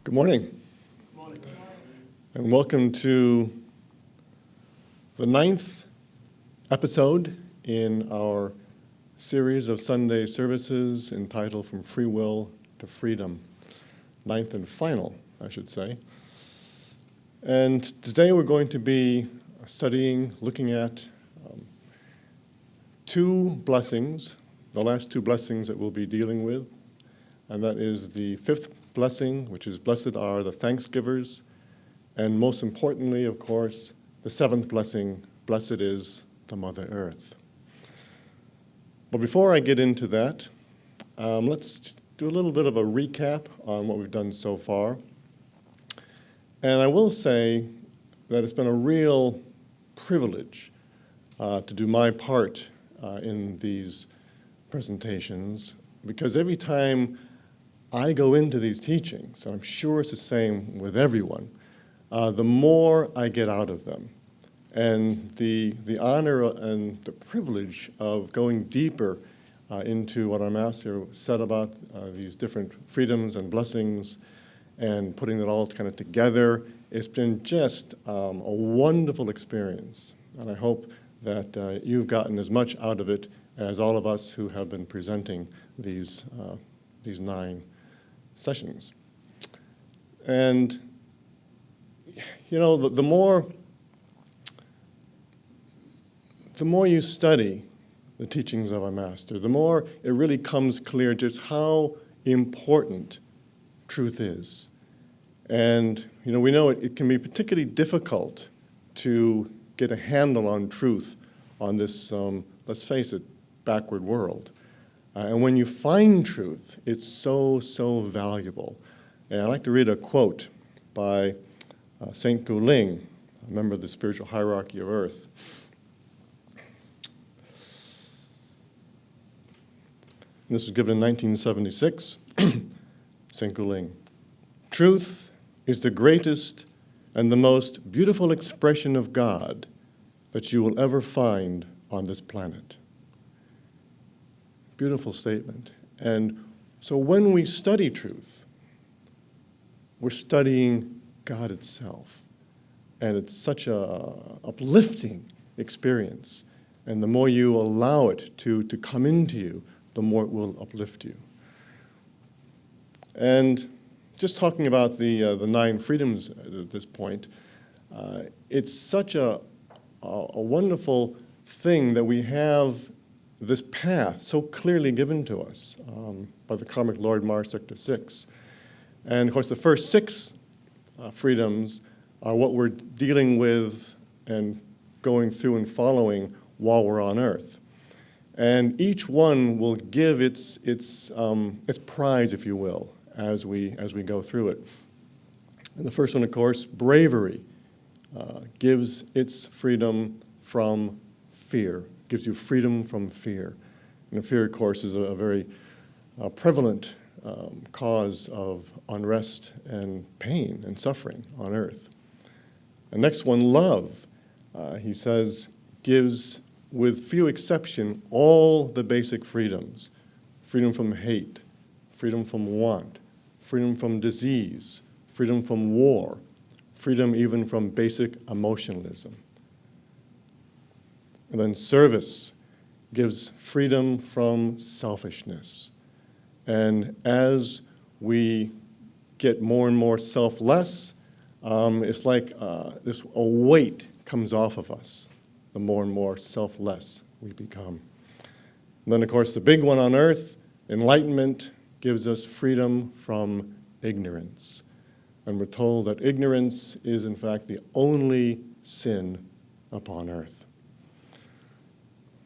Good morning. Good morning. And welcome to the 9th episode in our series of Sunday services entitled From Free Will to Freedom. 9th and final, I should say. And today we're going to be looking at two blessings, the last two blessings that we'll be dealing with, and that is the fifth blessing, which is blessed are the Thanksgivers, and most importantly, of course, the seventh blessing, blessed is the Mother Earth. But before I get into that, let's do a little bit of a recap on what we've done so far. And I will say that it's been a real privilege to do my part in these presentations, because every time I go into these teachings, and I'm sure it's the same with everyone, the more I get out of them. And the honor and the privilege of going deeper into what our Master said about these different freedoms and blessings and putting it all kind of together, it's been just a wonderful experience. And I hope that you've gotten as much out of it as all of us who have been presenting these 9 sessions. And, you know, the more you study the teachings of our Master, the more it really comes clear just how important truth is. And, you know, we know it can be particularly difficult to get a handle on truth on this, let's face it, backward world. And when you find truth, it's so, so valuable. And I'd like to read a quote by St. Guling, a member of the spiritual hierarchy of Earth. And this was given in 1976. St. Guling, truth is the greatest and the most beautiful expression of God that you will ever find on this planet. Beautiful statement. And so when we study truth, we're studying God itself. And it's such a uplifting experience. And the more you allow it to come into you, the more it will uplift you. And just talking about the 9 freedoms at this point, it's such a wonderful thing that we have this path so clearly given to us by the Karmic Lord Mars Sector 6. And of course the first 6 freedoms are what we're dealing with and going through and following while we're on Earth. And each one will give its prize, if you will, as we go through it. And the first one, of course, bravery, gives its freedom from fear. Gives you freedom from fear. And fear, of course, is a very prevalent cause of unrest and pain and suffering on Earth. The next one, love, he says, gives, with few exception, all the basic freedoms. Freedom from hate, freedom from want, freedom from disease, freedom from war, freedom even from basic emotionalism. And then service gives freedom from selfishness. And as we get more and more selfless, it's like a weight comes off of us, the more and more selfless we become. And then, of course, the big one on Earth, enlightenment, gives us freedom from ignorance. And we're told that ignorance is, in fact, the only sin upon Earth.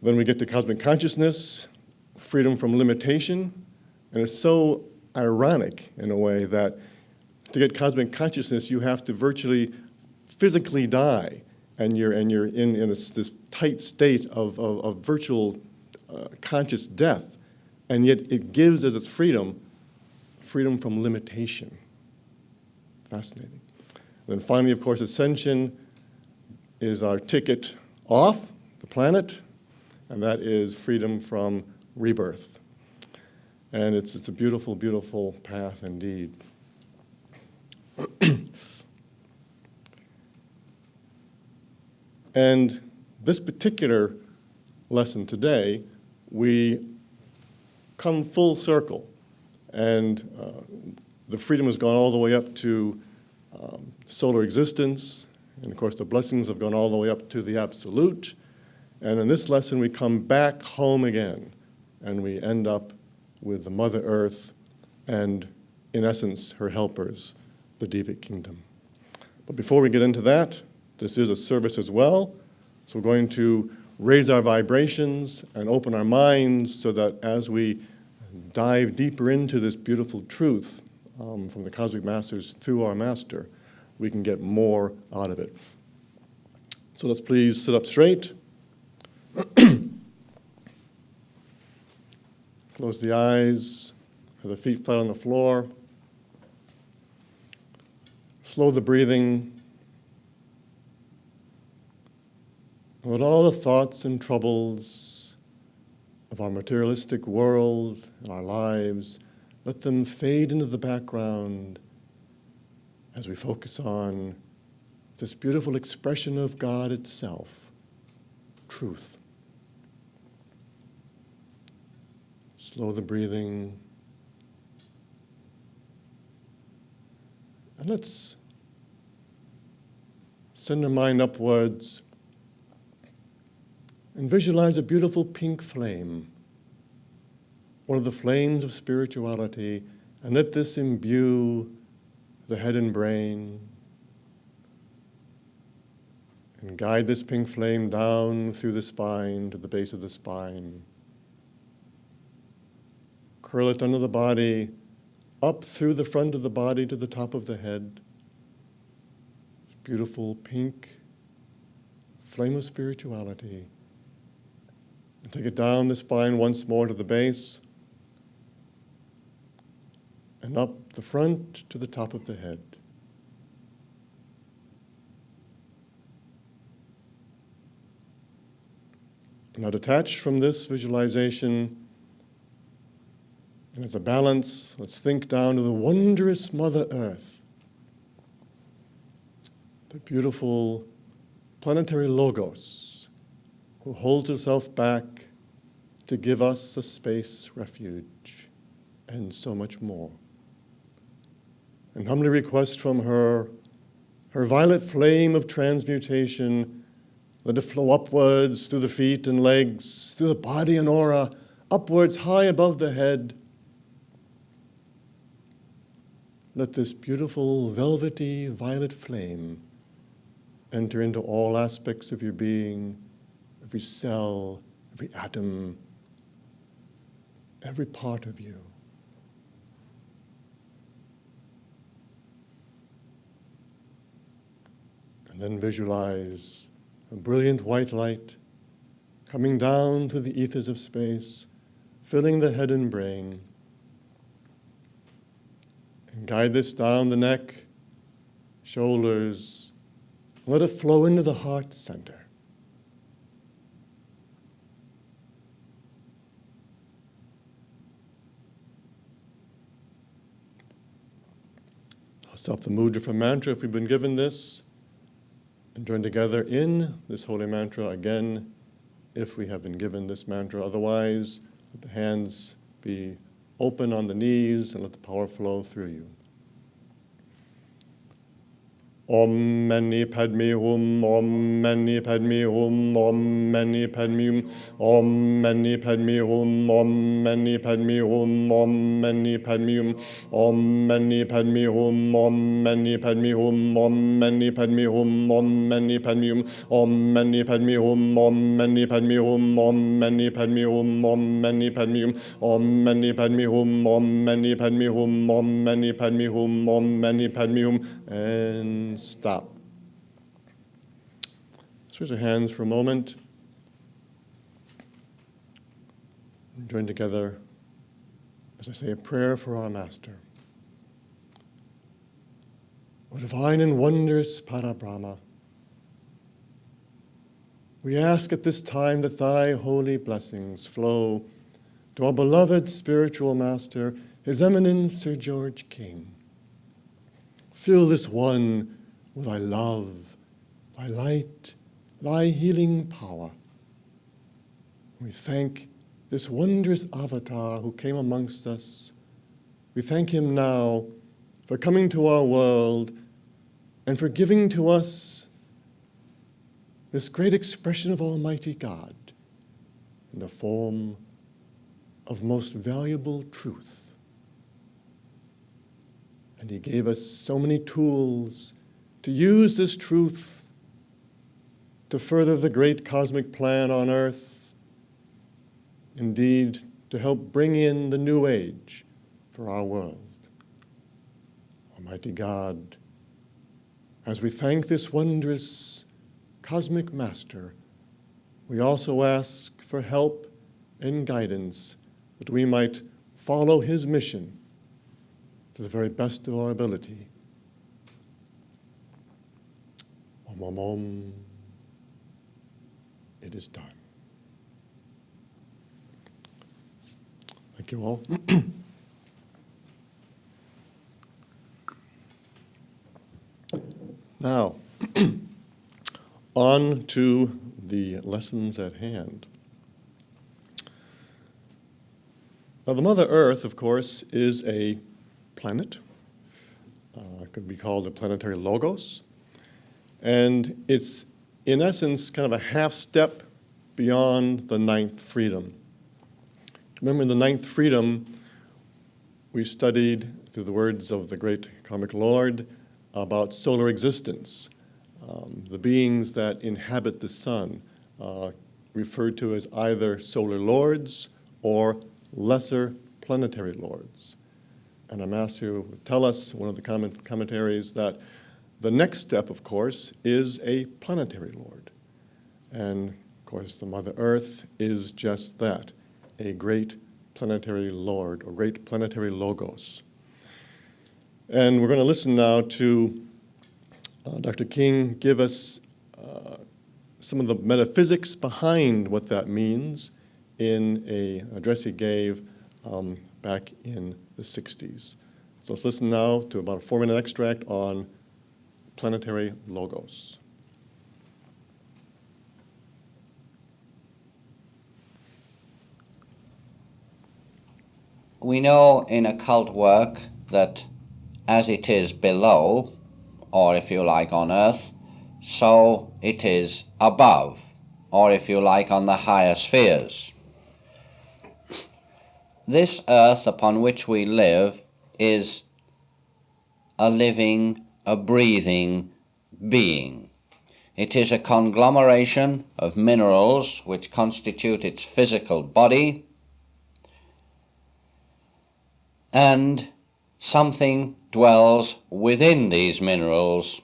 Then we get to cosmic consciousness, freedom from limitation. And it's so ironic, in a way, that to get cosmic consciousness, you have to virtually physically die. And you're in this tight state of virtual conscious death. And yet it gives as its freedom from limitation. Fascinating. And then finally, of course, ascension is our ticket off the planet. And that is freedom from rebirth. And it's a beautiful, beautiful path indeed. And this particular lesson today, we come full circle. And the freedom has gone all the way up to solar existence. And of course, the blessings have gone all the way up to the absolute. And in this lesson, we come back home again. And we end up with the Mother Earth and, in essence, her helpers, the Devic kingdom. But before we get into that, this is a service as well. So we're going to raise our vibrations and open our minds so that as we dive deeper into this beautiful truth from the Cosmic Masters through our Master, we can get more out of it. So let's please sit up straight. Close the eyes, have the feet flat on the floor. Slow the breathing. Let all the thoughts and troubles of our materialistic world and our lives, let them fade into the background as we focus on this beautiful expression of God itself, truth. Slow the breathing. And let's send our mind upwards and visualize a beautiful pink flame, one of the flames of spirituality, and let this imbue the head and brain and guide this pink flame down through the spine to the base of the spine. Curl it under the body, up through the front of the body to the top of the head. Beautiful pink flame of spirituality. And take it down the spine once more to the base, and up the front to the top of the head. Now detached from this visualization, and as a balance, let's think down to the wondrous Mother Earth, the beautiful planetary logos who holds herself back to give us a space refuge and so much more. And humbly request from her, her violet flame of transmutation, let it flow upwards through the feet and legs, through the body and aura, upwards high above the head. Let this beautiful velvety violet flame enter into all aspects of your being, every cell, every atom, every part of you. And then visualize a brilliant white light coming down through the ethers of space, filling the head and brain. And guide this down the neck, shoulders. Let it flow into the heart center. I'll stop the mudra for mantra if we've been given this, and join together in this holy mantra again if we have been given this mantra. Otherwise, let the hands be open on the knees and let the power flow through you. Om Mani Padme Hum, Om Mani Padme Hum, Om Mani Padme Hum, Om Mani Padme Hum, Om Mani Padme Hum, Om Mani Padme Hum, Om Mani Padme Hum, Om Mani Padme Hum, Om Mani Padme Hum, Om Mani Padme Hum, Om Mani Padme Hum, Om Mani Padme Hum, Om Mani Padme Hum, Om Mani Padme Hum, Om Mani Padme Hum, Om Mani Padme Hum, Om Mani Padme Hum, Om Mani Padme Hum, and stop. Let's raise our hands for a moment. And join together as I say a prayer for our Master. O divine and wondrous Parabrahma, we ask at this time that thy holy blessings flow to our beloved spiritual Master, His Eminence Sir George King. Fill this one with thy love, thy light, thy healing power. We thank this wondrous avatar who came amongst us. We thank him now for coming to our world and for giving to us this great expression of Almighty God in the form of most valuable truth. And he gave us so many tools to use this truth to further the great cosmic plan on earth, indeed, to help bring in the new age for our world. Almighty God, as we thank this wondrous cosmic master, we also ask for help and guidance that we might follow his mission to the very best of our ability. Om Om Om. It is done. Thank you all. Now, on to the lessons at hand. Now, the Mother Earth, of course, is a planet. It could be called a planetary logos. And it's, in essence, kind of a half step beyond the ninth freedom. Remember, in the ninth freedom, we studied, through the words of the great Karmic Lord, about solar existence, the beings that inhabit the sun, referred to as either solar lords or lesser planetary lords. And a master would tell us, one of the commentaries, that the next step, of course, is a planetary lord. And, of course, the Mother Earth is just that, a great planetary lord, or great planetary logos. And we're going to listen now to Dr. King give us some of the metaphysics behind what that means in an address he gave back in the 60s. So let's listen now to about a 4-minute extract on planetary logos. We know in occult work that as it is below, or if you like on earth, so it is above, or if you like on the higher spheres. This earth upon which we live is a living, a breathing being. It is a conglomeration of minerals which constitute its physical body, and something dwells within these minerals,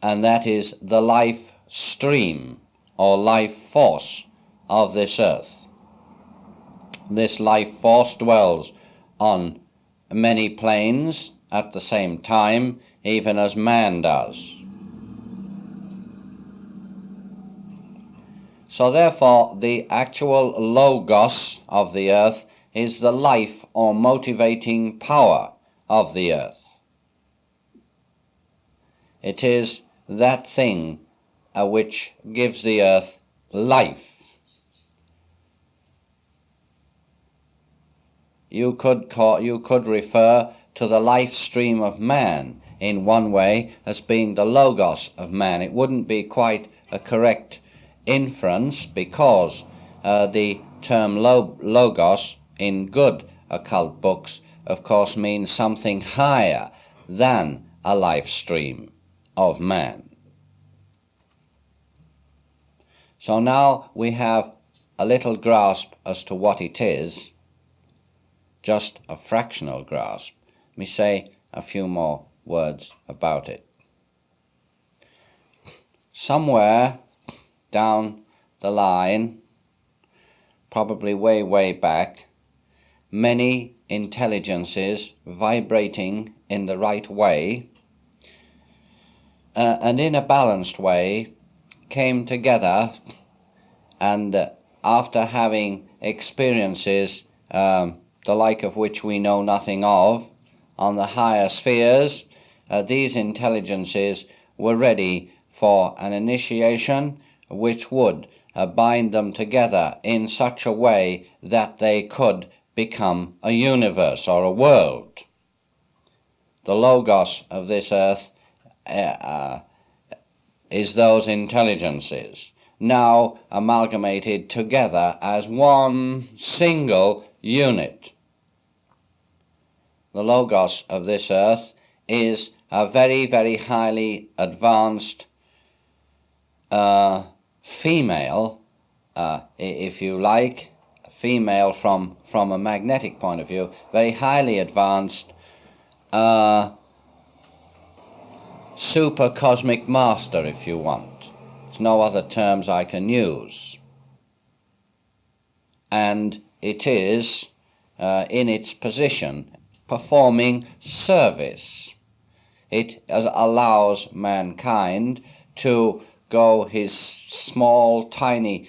and that is the life stream or life force of this earth. This life force dwells on many planes at the same time, even as man does. So therefore, the actual logos of the earth is the life or motivating power of the earth. It is that thing which gives the earth life. You could refer to the life stream of man in one way as being the logos of man. It wouldn't be quite a correct inference, because the term logos in good occult books, of course, means something higher than a life stream of man. So now we have a little grasp as to what it is, just a fractional grasp. Let me say a few more words about it. Somewhere down the line, probably way, way back, many intelligences vibrating in the right way and in a balanced way came together, and after having experiences the like of which we know nothing of on the higher spheres, these intelligences were ready for an initiation which would bind them together in such a way that they could become a universe or a world. The logos of this earth is those intelligences, now amalgamated together as one single unit. The logos of this earth is a very, very highly advanced female, if you like, female from a magnetic point of view, very highly advanced super cosmic master, if you want. There's no other terms I can use. And it is, in its position, performing service. It allows mankind to go his small, tiny,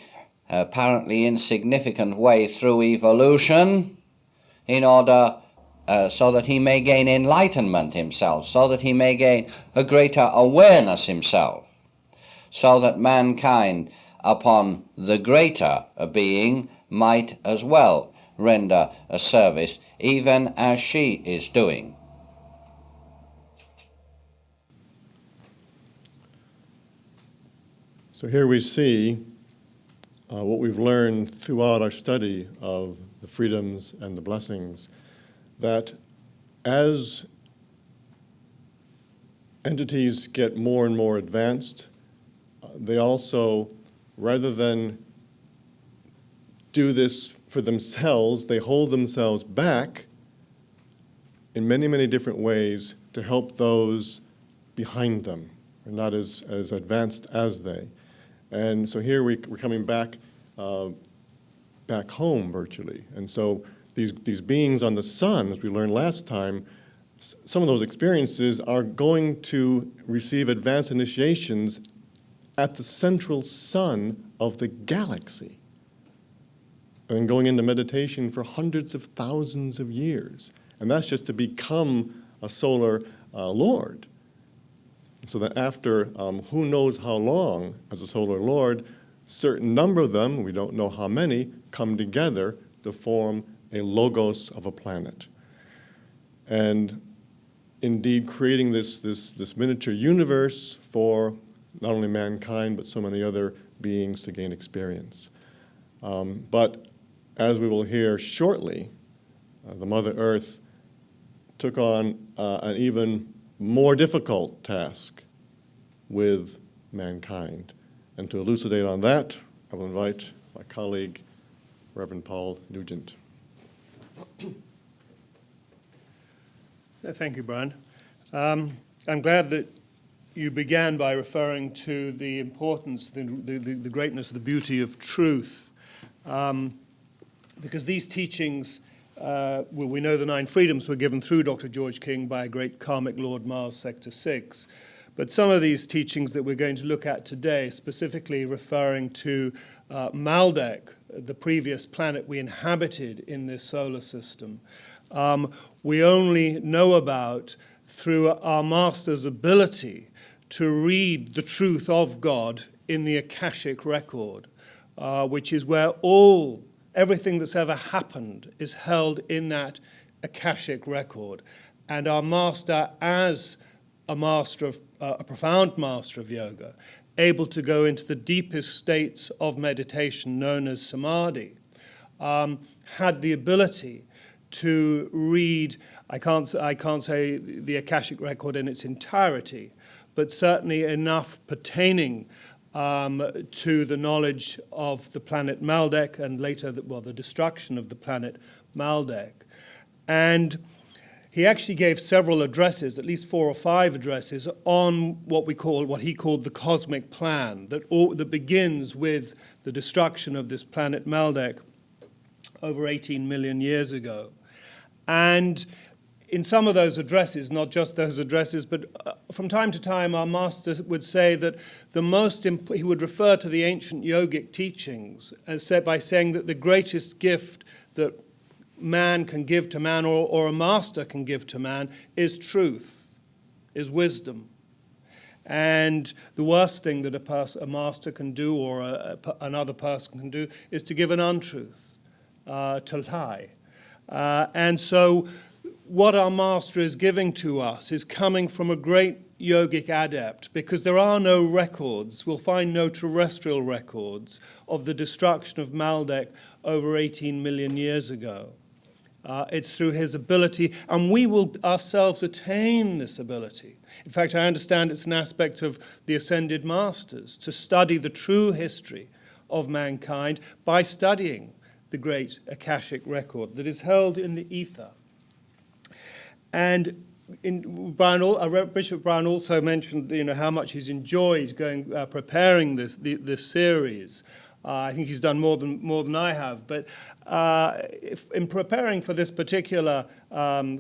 apparently insignificant way through evolution in order so that he may gain enlightenment himself, so that he may gain a greater awareness himself, so that mankind upon the greater being might as well render a service, even as she is doing. So here we see what we've learned throughout our study of the freedoms and the blessings, that as entities get more and more advanced, they also, rather than do this for themselves, they hold themselves back in many, many different ways to help those behind them, or not as advanced as they. And so here we're coming back back home virtually. And so these beings on the sun, as we learned last time, some of those experiences are going to receive advanced initiations at the central sun of the galaxy, and going into meditation for hundreds of thousands of years. And that's just to become a solar lord. So that after who knows how long as a solar lord, certain number of them, we don't know how many, come together to form a logos of a planet. And indeed creating this miniature universe for not only mankind, but so many other beings to gain experience. But as we will hear shortly, the Mother Earth took on an even more difficult task with mankind. And to elucidate on that, I will invite my colleague, Reverend Paul Nugent. Thank you, Brian. I'm glad that you began by referring to the importance, the greatness, the beauty of truth. Because these teachings, we know the 9 freedoms were given through Dr. George King by a great karmic Lord Mars, Sector 6. But some of these teachings that we're going to look at today, specifically referring to Maldek, the previous planet we inhabited in this solar system, we only know about through our master's ability to read the truth of God in the Akashic record, which is where everything that's ever happened is held in that Akashic record. And our master, as a profound master of yoga, able to go into the deepest states of meditation known as samadhi, had the ability to read, I can't say the Akashic record in its entirety, but certainly enough pertaining to the knowledge of the planet Maldek and later, the destruction of the planet Maldek. And he actually gave several addresses, at least 4 or 5 addresses, on what he called the cosmic plan, that begins with the destruction of this planet Maldek over 18 million years ago. And in some of those addresses, not just those addresses, but from time to time, our master would say that he would refer to the ancient yogic teachings by saying that the greatest gift that man can give to man, or a master can give to man, is truth, is wisdom. And the worst thing that a master can do, or another person can do, is to give an untruth, to lie. And so what our master is giving to us is coming from a great yogic adept, because there are no records, we'll find no terrestrial records of the destruction of Maldek over 18 million years ago. It's through his ability, and we will ourselves attain this ability. In fact, I understand it's an aspect of the Ascended Masters to study the true history of mankind by studying the great Akashic record that is held in the ether. And Bishop Brown also mentioned, how much he's enjoyed preparing this series. I think he's done more than I have. But in preparing for this particular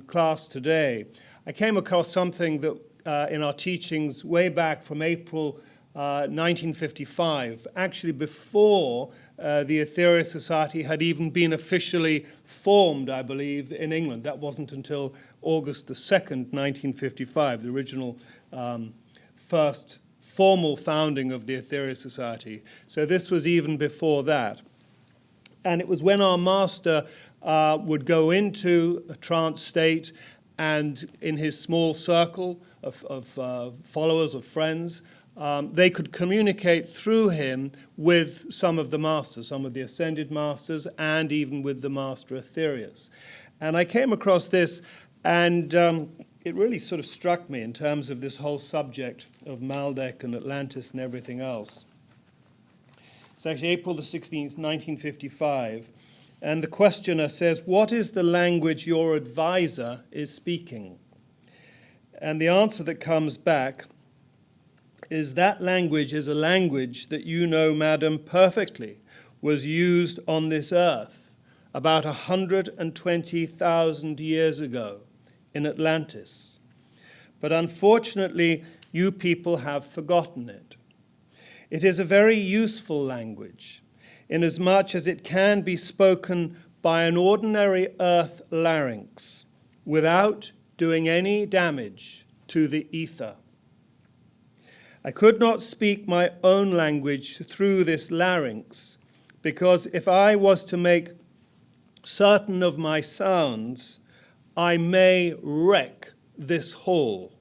class today, I came across something that in our teachings way back from April 1955, actually before the Aetherius Society had even been officially formed, I believe, in England. That wasn't until August the 2nd, 1955, the original first formal founding of the Aetherius Society. So this was even before that. And it was when our master would go into a trance state, and in his small circle of followers, of friends, they could communicate through him with some of the masters, some of the ascended masters, and even with the master Aetherius. And I came across this, and it really sort of struck me in terms of this whole subject of Maldek and Atlantis and everything else. It's actually April the 16th, 1955, and the questioner says, "What is the language your advisor is speaking?" And the answer that comes back is, "That language is a language that you know, madam, perfectly, was used on this earth about 120,000 years ago in Atlantis. But unfortunately, you people have forgotten it. It is a very useful language, inasmuch as it can be spoken by an ordinary earth larynx without doing any damage to the ether. I could not speak my own language through this larynx, because if I was to make certain of my sounds, I may wreck this hall,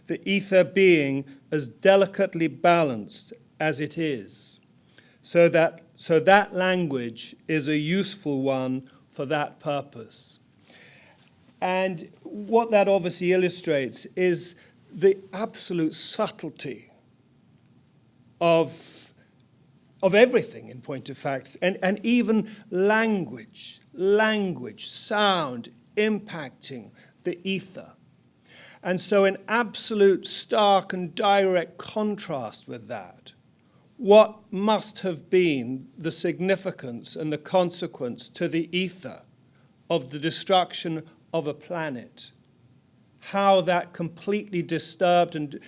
the ether being as delicately balanced as it is, so that language is a useful one for that purpose." And what that obviously illustrates is the absolute subtlety of everything, in point of fact, and even language, sound impacting the ether. And so in absolute stark and direct contrast with that, what must have been the significance and the consequence to the ether of the destruction of a planet? How that completely disturbed and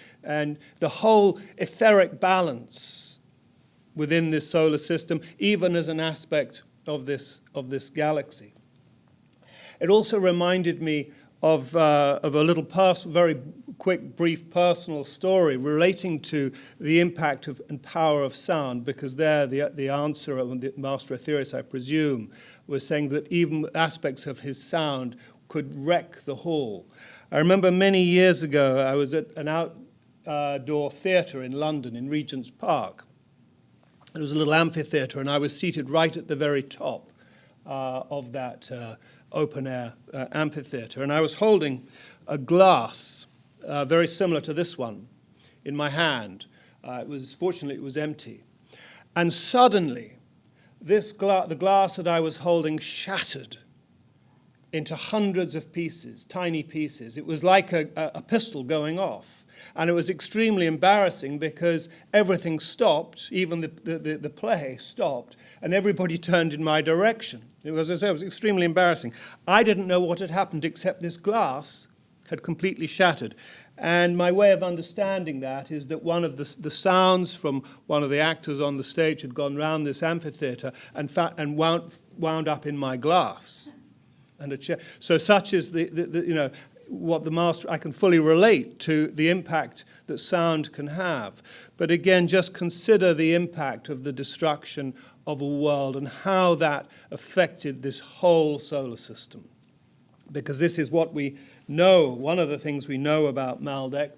the whole etheric balance within this solar system, even as an aspect of this galaxy. It also reminded me of a little very quick, brief personal story relating to the impact and power of sound, because there the answer of the Master Aetherius, I presume, was saying that even aspects of his sound could wreck the hall. I remember many years ago, I was at an outdoor theatre in London, in Regent's Park. It was a little amphitheatre, and I was seated right at the very top of that open-air amphitheatre. And I was holding a glass very similar to this one in my hand. Fortunately, it was empty. And suddenly, the glass that I was holding shattered into hundreds of pieces, tiny pieces. It was like a pistol going off. And it was extremely embarrassing because everything stopped, even the play stopped, and everybody turned in my direction. It was extremely embarrassing. I didn't know what had happened except this glass had completely shattered. And my way of understanding that is that one of the sounds from one of the actors on the stage had gone round this amphitheatre and wound up in my glass. And so such is what the master, I can fully relate to the impact that sound can have. But again, just consider the impact of the destruction of a world and how that affected this whole solar system. Because this is what we know, one of the things we know about Maldek.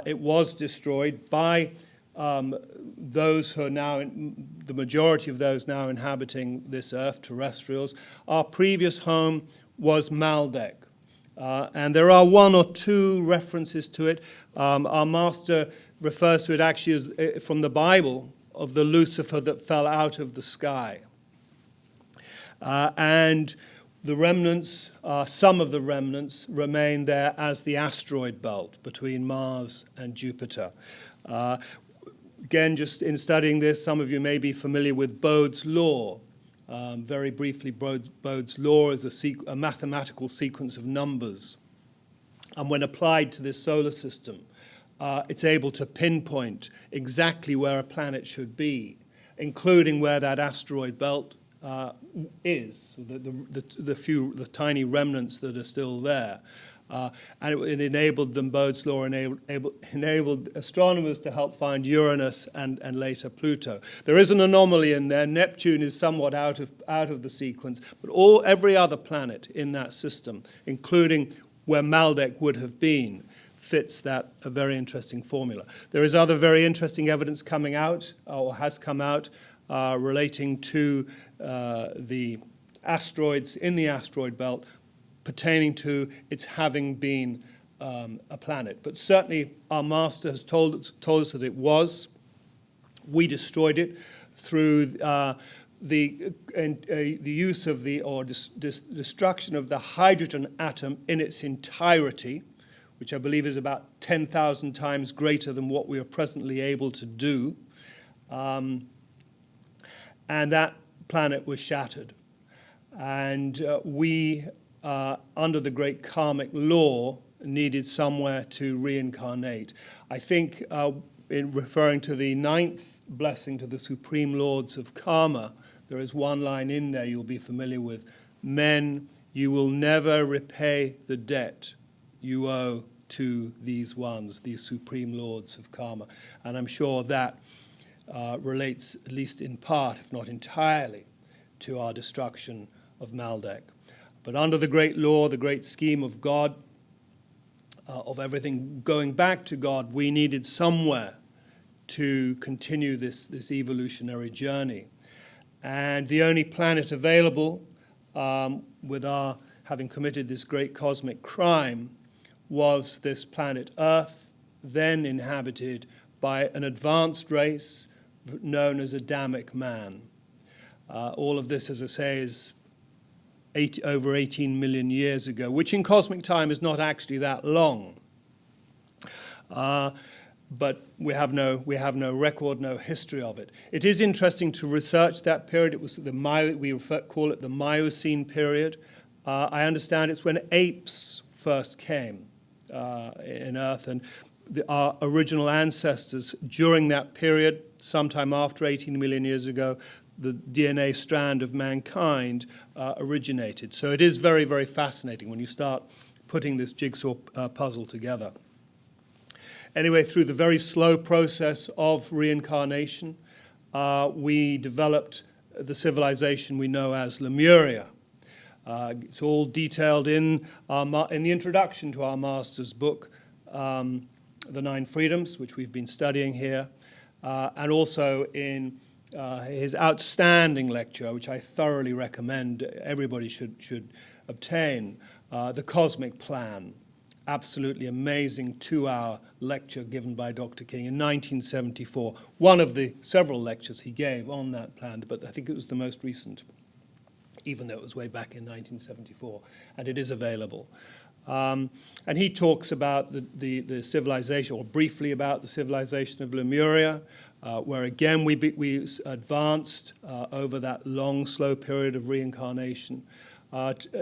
It was destroyed by those who are now, the majority of those now inhabiting this earth, terrestrials. Our previous home was Maldek. And there are one or two references to it. Our master refers to it actually as, from the Bible, of the Lucifer that fell out of the sky. And the remnants, some of the remnants, remain there as the asteroid belt between Mars and Jupiter. Again, just in studying this, some of you may be familiar with Bode's law. Very briefly, Bode's law is a mathematical sequence of numbers. And when applied to this solar system, it's able to pinpoint exactly where a planet should be, including where that asteroid belt is, the tiny remnants that are still there. And it enabled them, Bode's law enabled astronomers to help find Uranus and later Pluto. There is an anomaly in there. Neptune is somewhat out of the sequence, but every other planet in that system, including where Maldek would have been, fits a very interesting formula. There is other very interesting evidence coming out, or has come out, relating to the asteroids in the asteroid belt, pertaining to its having been a planet. But certainly our master has told us that it was. We destroyed it through the use of destruction of the hydrogen atom in its entirety, which I believe is about 10,000 times greater than what we are presently able to do. And that planet was shattered. And we, under the great karmic law, needed somewhere to reincarnate. I think in referring to the 9th blessing to the Supreme Lords of Karma, there is one line in there you'll be familiar with. Men, you will never repay the debt you owe to these ones, these Supreme Lords of Karma. And I'm sure that relates, at least in part, if not entirely, to our destruction of Maldek. But under the great law, the great scheme of God, of everything going back to God, we needed somewhere to continue this evolutionary journey. And the only planet available, with our having committed this great cosmic crime, was this planet Earth, then inhabited by an advanced race known as Adamic man. All of this, as I say, is over 18 million years ago, which in cosmic time is not actually that long. But we have no record, no history of it. It is interesting to research that period. It was call it the Miocene period. I understand it's when apes first came in Earth, and our original ancestors during that period, sometime after 18 million years ago, the DNA strand of mankind originated. So it is very, very fascinating when you start putting this jigsaw puzzle together. Anyway, through the very slow process of reincarnation, we developed the civilization we know as Lemuria. It's all detailed in the introduction to our master's book, The 9 Freedoms, which we've been studying here, and also in his outstanding lecture, which I thoroughly recommend everybody should obtain, The Cosmic Plan. Absolutely amazing 2-hour lecture given by Dr. King in 1974. One of the several lectures he gave on that plan, but I think it was the most recent, even though it was way back in 1974, and it is available. And he talks about the civilization, or briefly about the civilization of Lemuria, where again we advanced over that long, slow period of reincarnation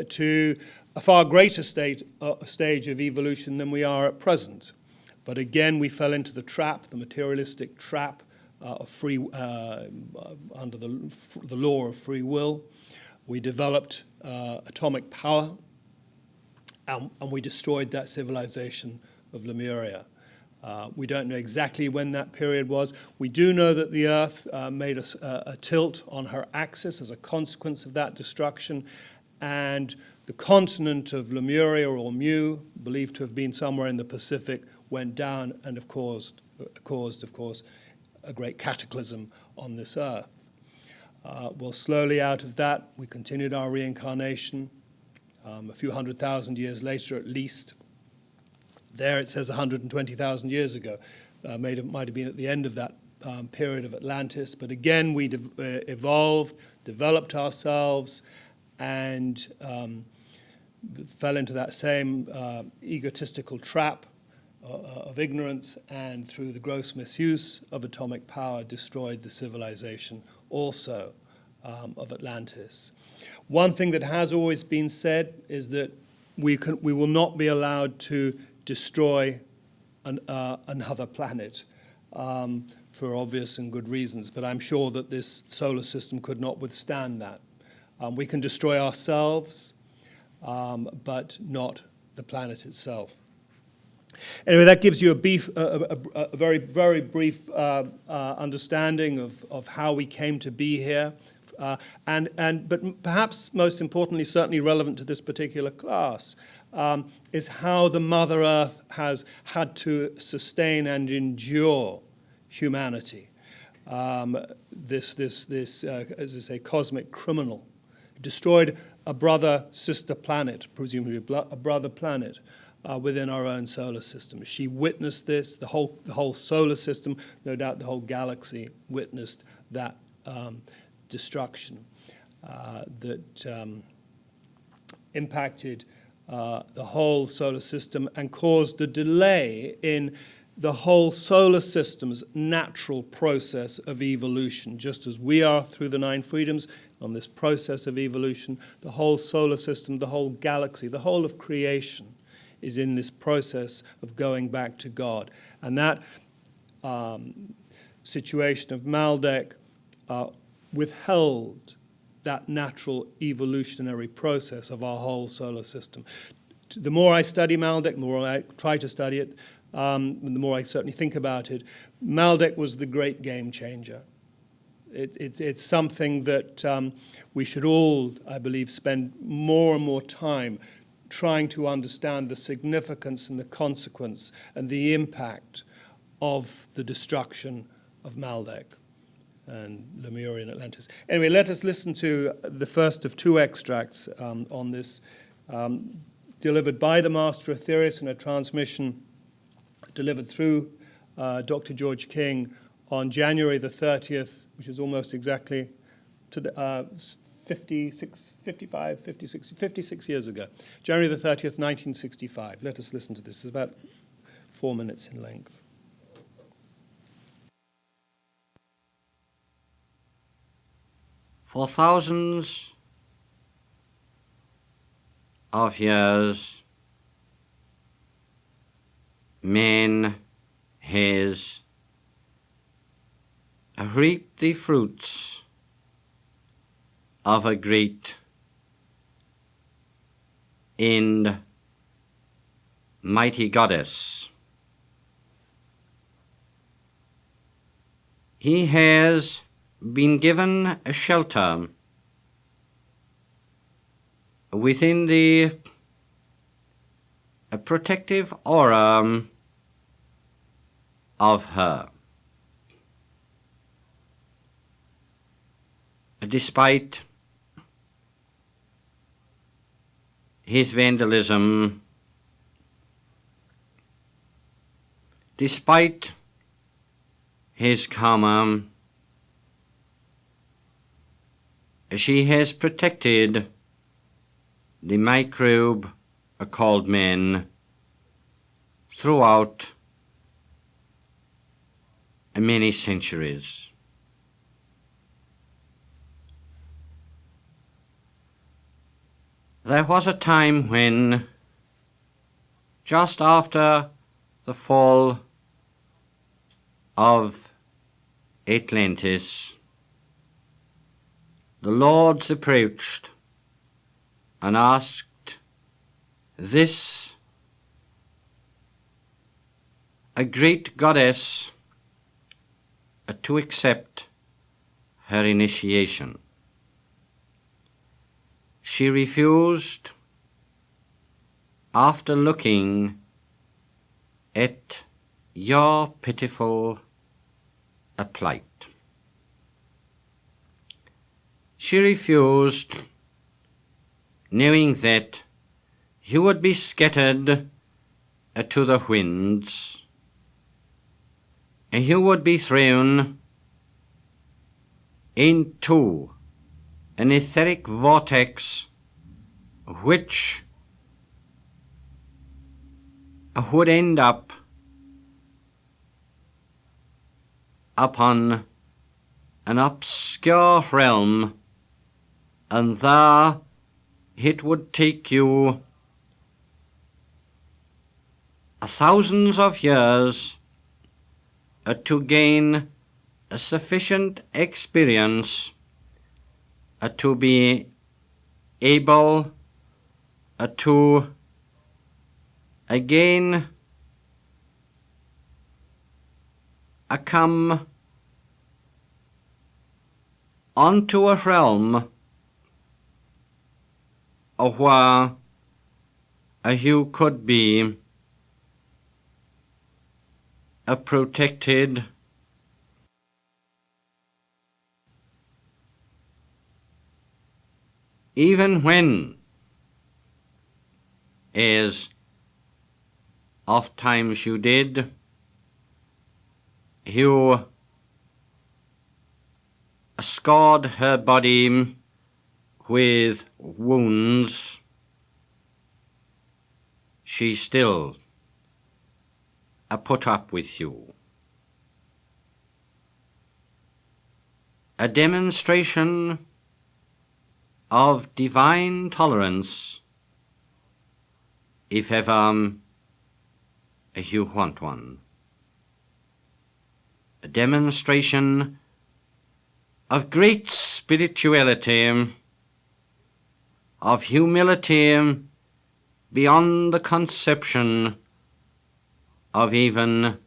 to a far greater stage of evolution than we are at present. But again, we fell into the trap, the materialistic trap of under the law of free will. We developed atomic power, and we destroyed that civilization of Lemuria. We don't know exactly when that period was. We do know that the Earth made a tilt on her axis as a consequence of that destruction, and the continent of Lemuria or Mu, believed to have been somewhere in the Pacific, went down and caused, of course, a great cataclysm on this Earth. Well, slowly out of that, we continued our reincarnation. A few 100,000 years later, at least. There it says 120,000 years ago. Might have been at the end of that period of Atlantis. But again, we evolved, developed ourselves, and fell into that same egotistical trap of ignorance, and through the gross misuse of atomic power, destroyed the civilization also of Atlantis. One thing that has always been said is that we will not be allowed to destroy another planet for obvious and good reasons, but I'm sure that this solar system could not withstand that. We can destroy ourselves, but not the planet itself. Anyway, that gives you a very, very brief understanding of how we came to be here. But perhaps most importantly, certainly relevant to this particular class, is how the Mother Earth has had to sustain and endure humanity. This as I say, cosmic criminal, destroyed a brother-sister planet, presumably a brother planet, within our own solar system. She witnessed this. The whole solar system, no doubt the whole galaxy, witnessed that destruction that impacted the whole solar system and caused a delay in the whole solar system's natural process of evolution. Just as we are through the 9 freedoms on this process of evolution, the whole solar system, the whole galaxy, the whole of creation is in this process of going back to God. And that situation of Maldek withheld that natural evolutionary process of our whole solar system. The more I study Maldek, the more I try to study it, the more I certainly think about it, Maldek was the great game changer. It's something that we should all, I believe, spend more and more time trying to understand the significance and the consequence and the impact of the destruction of Maldek and Lemuria and Atlantis. Anyway, let us listen to the first of 2 extracts on this, delivered by the Master Aetherius in a transmission delivered through Dr. George King on January the 30th, which is almost exactly 56 years ago. January the 30th, 1965. Let us listen to this. It's about 4 minutes in length. For thousands of years, men has reaped the fruits of a great and mighty goddess. He has been given a shelter within a protective aura of her. Despite his vandalism, despite his karma, she has protected the microbe called man throughout many centuries. There was a time when, just after the fall of Atlantis, the lords approached and asked this a great goddess to accept her initiation. She refused after looking at your pitiful plight. She refused, knowing that you would be scattered to the winds, and you would be thrown into an etheric vortex which would end up upon an obscure realm, and there it would take you thousands of years to gain a sufficient experience to be able to again come onto a realm where you could be protected even when, as oft times you did, you scarred her body with wounds, she still put up with you. A demonstration of divine tolerance, if ever you want one. A demonstration of great spirituality, of humility beyond the conception of even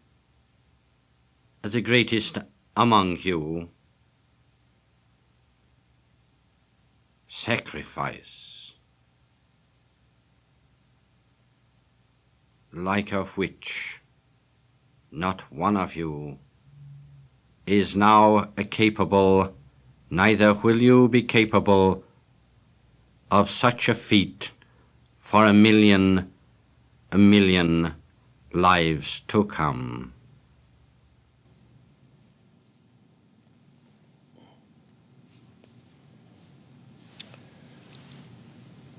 the greatest among you. Sacrifice, like of which not one of you is now capable, neither will you be capable of such a feat for a million lives to come.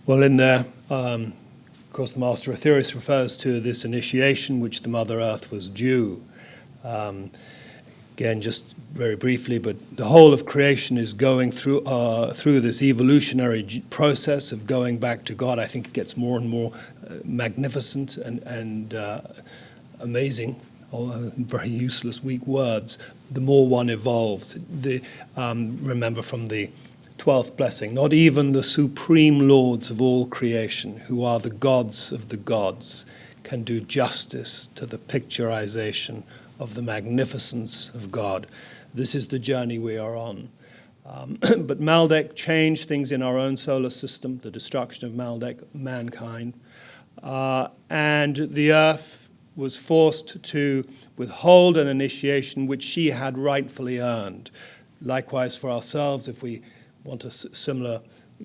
Well, in there, of course, the Master Aetherius refers to this initiation which the Mother Earth was due. Again, just very briefly, but the whole of creation is going through this evolutionary process of going back to God. I think it gets more and more magnificent and amazing, all very useless, weak words, the more one evolves. Remember from the 12th blessing, not even the supreme lords of all creation, who are the gods of the gods, can do justice to the picturization of the magnificence of God. This is the journey we are on. But Maldek changed things in our own solar system, the destruction of Maldek, mankind, and the earth was forced to withhold an initiation which she had rightfully earned. Likewise for ourselves, if we want a similar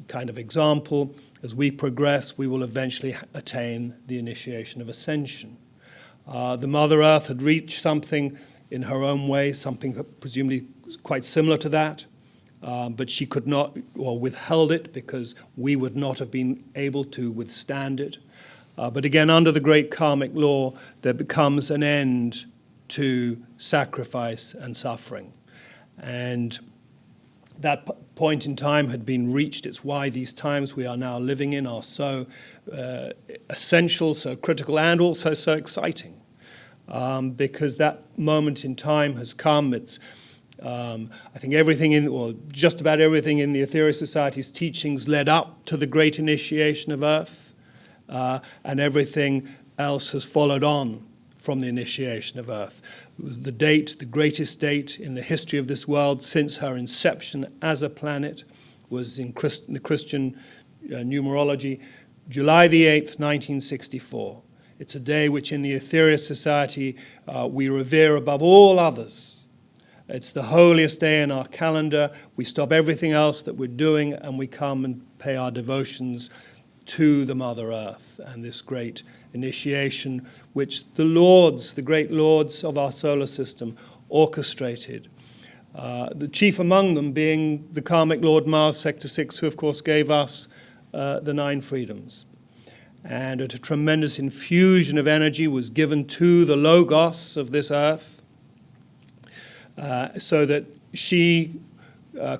kind of example, as we progress, we will eventually attain the initiation of ascension. The Mother Earth had reached something in her own way, something presumably quite similar to that, but she could not, or withheld it because we would not have been able to withstand it. But again, under the great karmic law, there becomes an end to sacrifice and suffering. And that point in time had been reached. It's why these times we are now living in are so essential, so critical, and also so exciting. Because that moment in time has come. It's, I think everything or just about everything in the Aetherius Society's teachings led up to the great initiation of Earth, and everything else has followed on from the initiation of Earth. It was the greatest date in the history of this world since her inception as a planet, was in the Christian numerology, July the 8th, 1964. It's a day which in the Aetherius Society we revere above all others. It's the holiest day in our calendar. We stop everything else that we're doing and we come and pay our devotions to the Mother Earth and this great initiation which the great lords of our solar system orchestrated. The chief among them being the karmic Lord Mars, Sector 6, who of course gave us the 9 freedoms. And a tremendous infusion of energy was given to the Logos of this earth so that she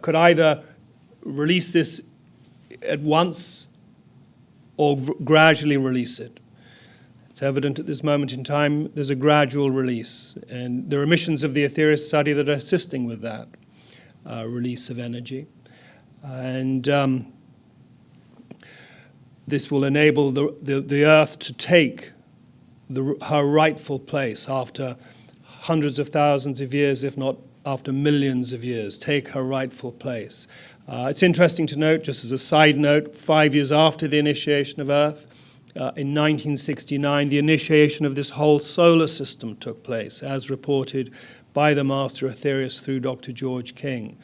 could either release this at once or gradually release it. It's evident at this moment in time there's a gradual release, and there are missions of the Aetherius Society that are assisting with that release of energy. And this will enable the Earth to take her rightful place after hundreds of thousands of years, if not after millions of years, take her rightful place. It's interesting to note, just as a side note, 5 years after the initiation of Earth, in 1969, the initiation of this whole solar system took place, as reported by the Master Aetherius through Dr. George King.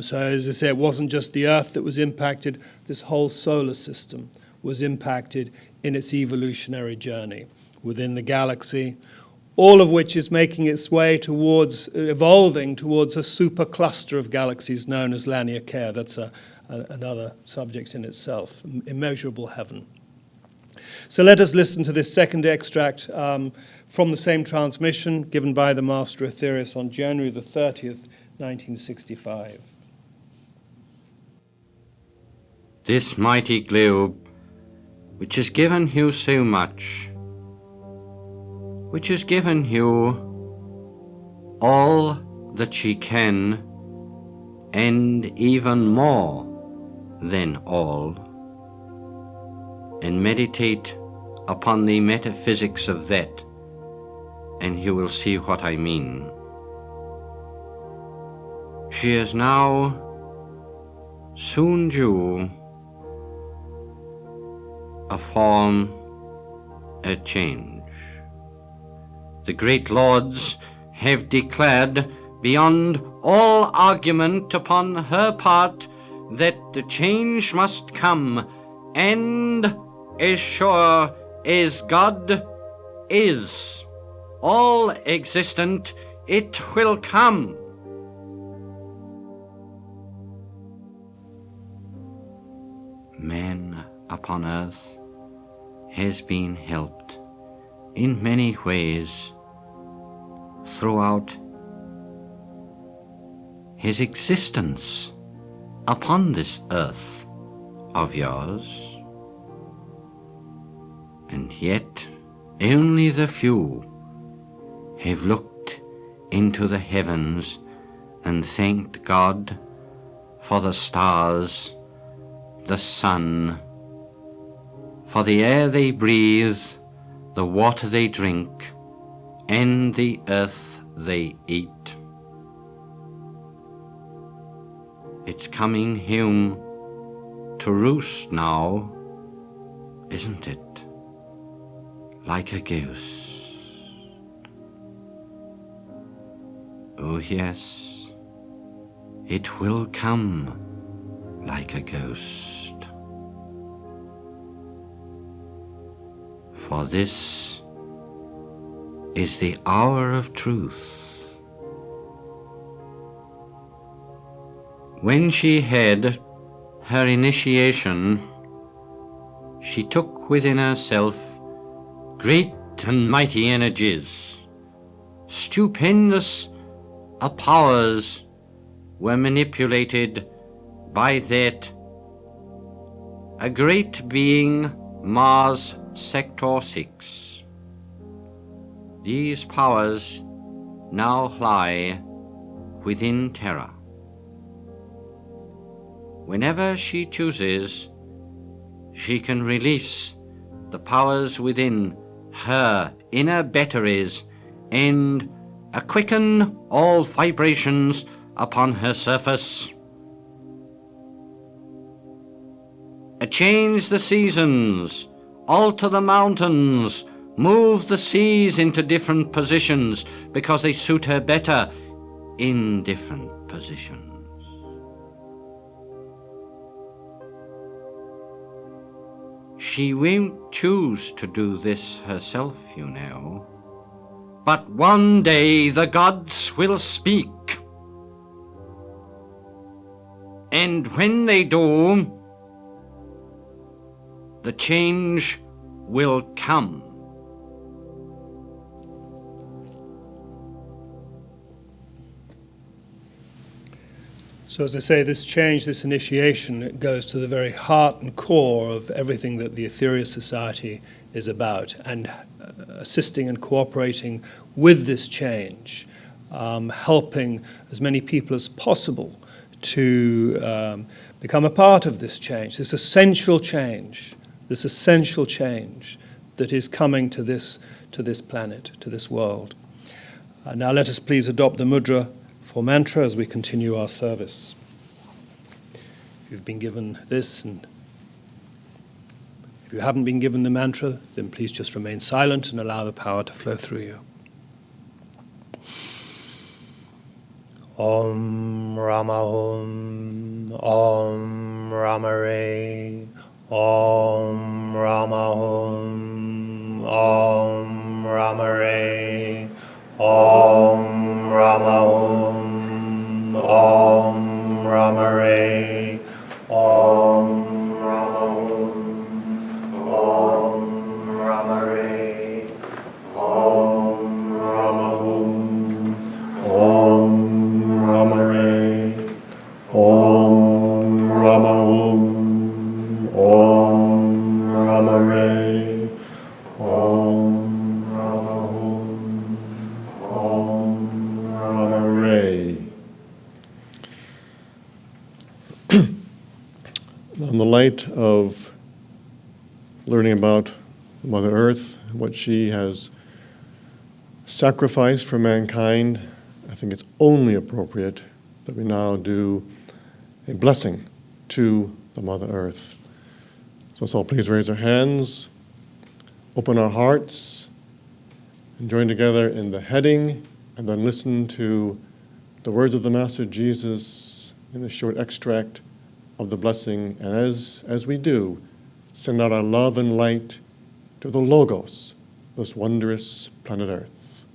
So as I say, it wasn't just the Earth that was impacted, this whole solar system was impacted in its evolutionary journey within the galaxy, all of which is making its way evolving towards a supercluster of galaxies known as Laniakea. That's another subject in itself, immeasurable heaven. So let us listen to this second extract from the same transmission given by the Master Aetherius on January the 30th, 1965. This mighty globe, which has given you so much, which has given you all that she can, and even more than all, and meditate upon the metaphysics of that, and you will see what I mean. She is now soon due a form, a change. The great lords have declared beyond all argument upon her part that the change must come, and as sure as God is all existent, it will come. Man upon earth has been helped in many ways throughout his existence upon this earth of yours, and yet only the few have looked into the heavens and thanked God for the stars, the sun, for the air they breathe, the water they drink, and the earth they eat. It's coming home to roost now, isn't it? Like a ghost. Oh yes, it will come like a ghost. For this is the hour of truth. When she had her initiation, she took within herself great and mighty energies. Stupendous powers were manipulated by that a great being, Mars Sector 6. These powers now lie within Terra. Whenever she chooses, she can release the powers within her inner batteries and quicken all vibrations upon her surface. Change the seasons, alter the mountains, move the seas into different positions because they suit her better in different positions. She won't choose to do this herself, you know. But one day the gods will speak. And when they do, the change will come. So as I say, this change, this initiation, it goes to the very heart and core of everything that the Ethereal Society is about, and assisting and cooperating with this change, helping as many people as possible to become a part of this change, this essential change that is coming to this planet, to this world. Now let us please adopt the mudra for mantra as we continue our service. If you've been given this, and if you haven't been given the mantra, then please just remain silent and allow the power to flow through you. Om Rama Om, Om Rama Re, Om Rama Om, Om Rama Re, Om Rama Om, Om Rama Re, Om Rama Om, Om Rama Re, Om Rama Om, Om Rama Re, Om Rama Om, Om Rama Re, Om Rama Om, Om Rama Re. In the light of learning about Mother Earth, what she has sacrificed for mankind, I think it's only appropriate that we now do a blessing to the Mother Earth. So let's all please raise our hands, open our hearts, and join together in the heading, and then listen to the words of the Master Jesus in a short extract of the blessing. And as we do, send out our love and light to the Logos, this wondrous planet Earth.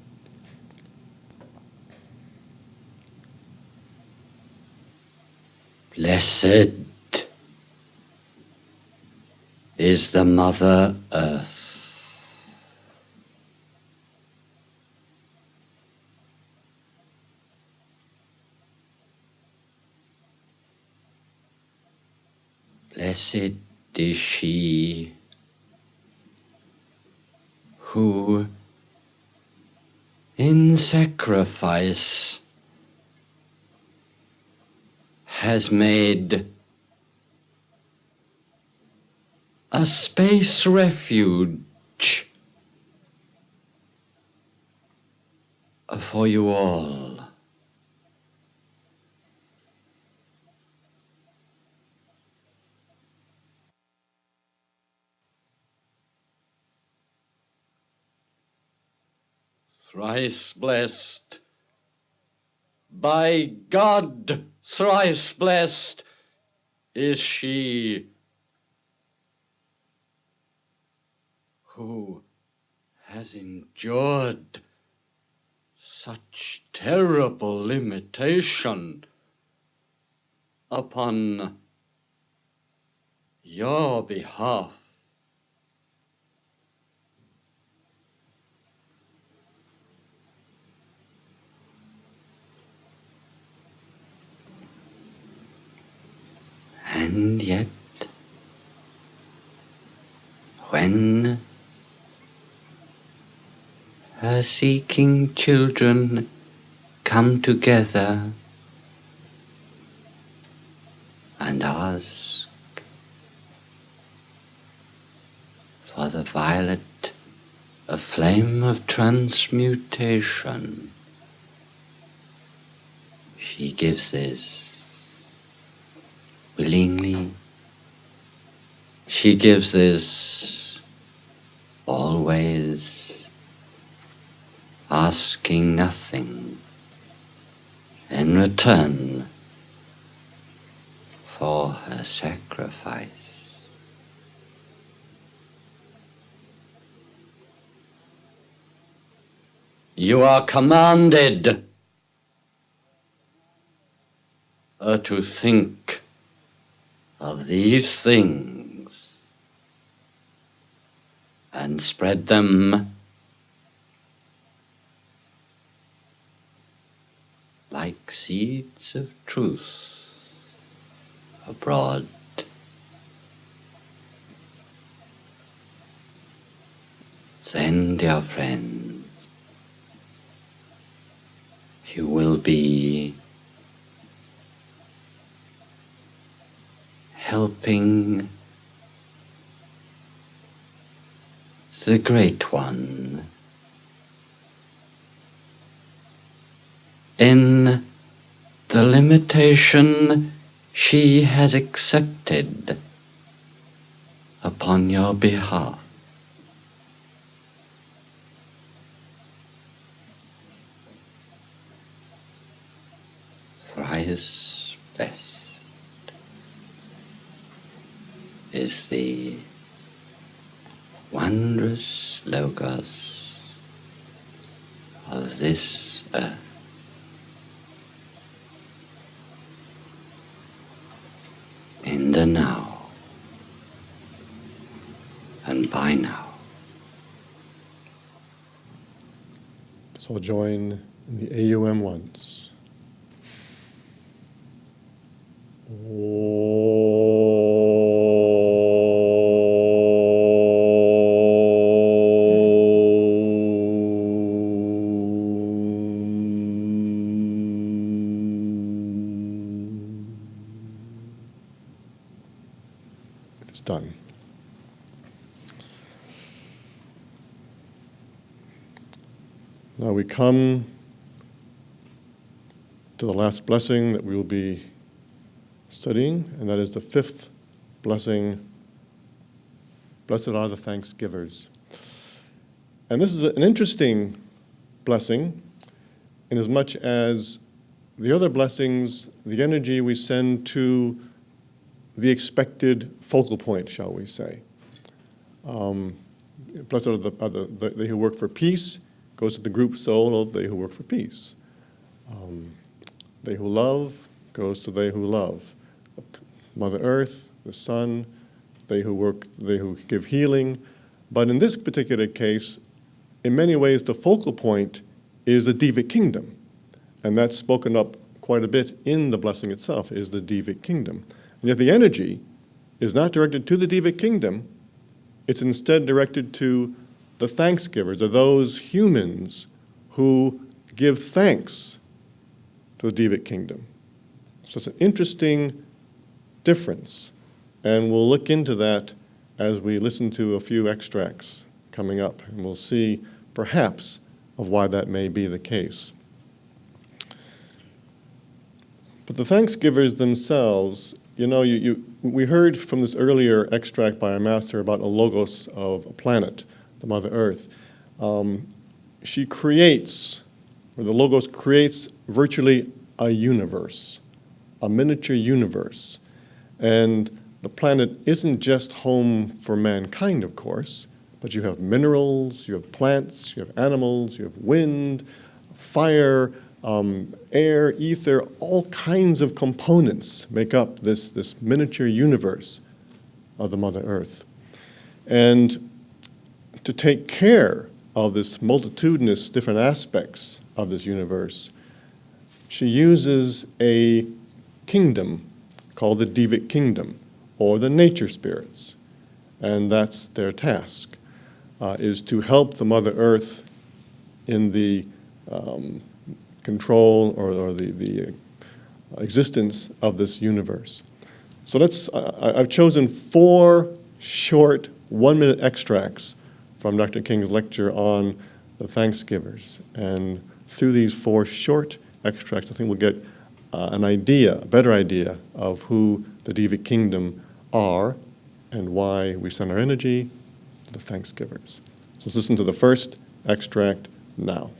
Blessed is the Mother Earth. Blessed is she who, in sacrifice, has made a space refuge for you all. Thrice blessed, by God, thrice blessed is she who has endured such terrible limitation upon your behalf. And yet, when her seeking children come together and ask for the violet a flame of transmutation. She gives this willingly. She gives this always, asking nothing in return for her sacrifice. You are commanded to think of these things and spread them like seeds of truth abroad. Then, dear friend, you will be helping the Great One in the limitation she has accepted upon your behalf. Thrice blessed is the wondrous Logos of this earth. In the now and by now. So join in the AUM once. It's done. Now we come to the last blessing that we will be studying, and that is the fifth blessing. Blessed are the Thanksgivers. And this is an interesting blessing, inasmuch as the other blessings, the energy we send to the expected focal point, shall we say. Blessed are they who work for peace, goes to the group soul of they who work for peace. They who love goes to they who love. Mother Earth, the Sun, they who give healing. But in this particular case, in many ways, the focal point is the Devic kingdom. And that's spoken up quite a bit in the blessing itself, is the Devic kingdom. And yet the energy is not directed to the Devic kingdom. It's instead directed to the Thanksgivers, or those humans who give thanks to the Devic kingdom. So it's an interesting difference, and we'll look into that as we listen to a few extracts coming up, and we'll see perhaps of why that may be the case. But the Thanksgivers themselves, we heard from this earlier extract by our master about a logos of a planet, the Mother Earth. She creates, or the logos creates virtually a universe, a miniature universe. And the planet isn't just home for mankind, of course, but you have minerals, you have plants, you have animals, you have wind, fire, air, ether, all kinds of components make up this miniature universe of the Mother Earth. And to take care of this multitudinous different aspects of this universe, she uses a kingdom called the Devic kingdom, or the nature spirits. And that's their task, is to help the Mother Earth in the control or the existence of this universe. So I've chosen 4 short 1-minute extracts from Dr. King's lecture on the Thanksgivers. And through these 4 short extracts, I think we'll get an idea, a better idea of who the Devic kingdom are and why we send our energy to the Thanksgivers. So let's listen to the first extract now.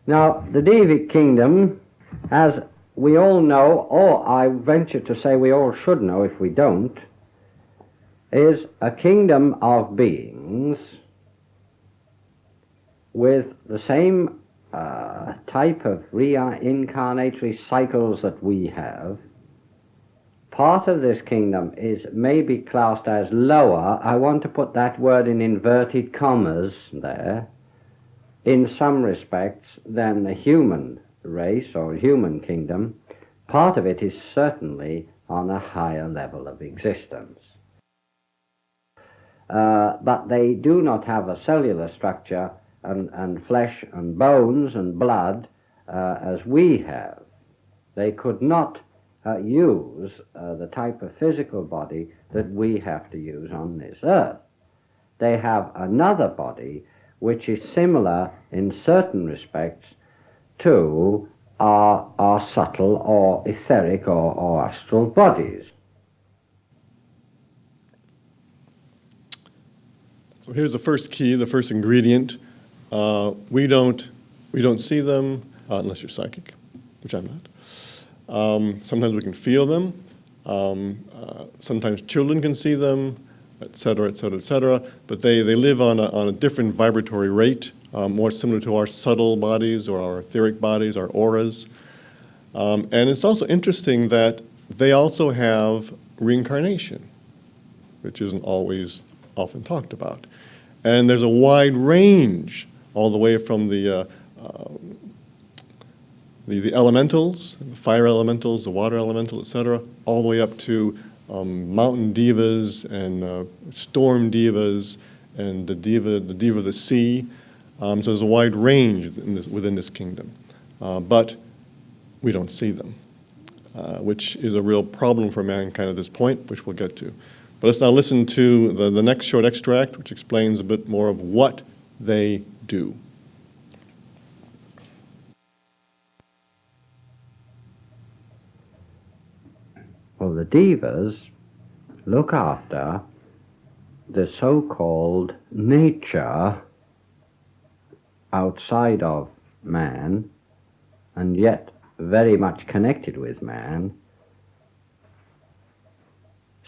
Now, the Devic kingdom, as we all know, or I venture to say we all should know if we don't, is a kingdom of beings with the same type of reincarnatory cycles that we have. Part of this kingdom is maybe classed as lower. I want to put that word in inverted commas there, in some respects, than the human race or human kingdom. Part of it is certainly on a higher level of existence. But they do not have a cellular structure and flesh and bones and blood as we have. They could not use the type of physical body that we have to use on this earth. They have another body which is similar in certain respects to our subtle or etheric or astral bodies. So here's the first key, the first ingredient. We don't see them unless you're psychic, which I'm not. Sometimes we can feel them. Sometimes children can see them, et cetera, et cetera, et cetera. But they live on a different vibratory rate, more similar to our subtle bodies or our etheric bodies, our auras. And it's also interesting that they also have reincarnation, which isn't always often talked about. And there's a wide range, all the way from the elementals, the fire elementals, the water elemental, etc., all the way up to mountain devas and storm devas and the diva of the sea. So there's a wide range within this kingdom, but we don't see them, which is a real problem for mankind at this point, which we'll get to. But let's now listen to the next short extract, which explains a bit more of what they do. Well, the devas look after the so-called nature outside of man, and yet very much connected with man,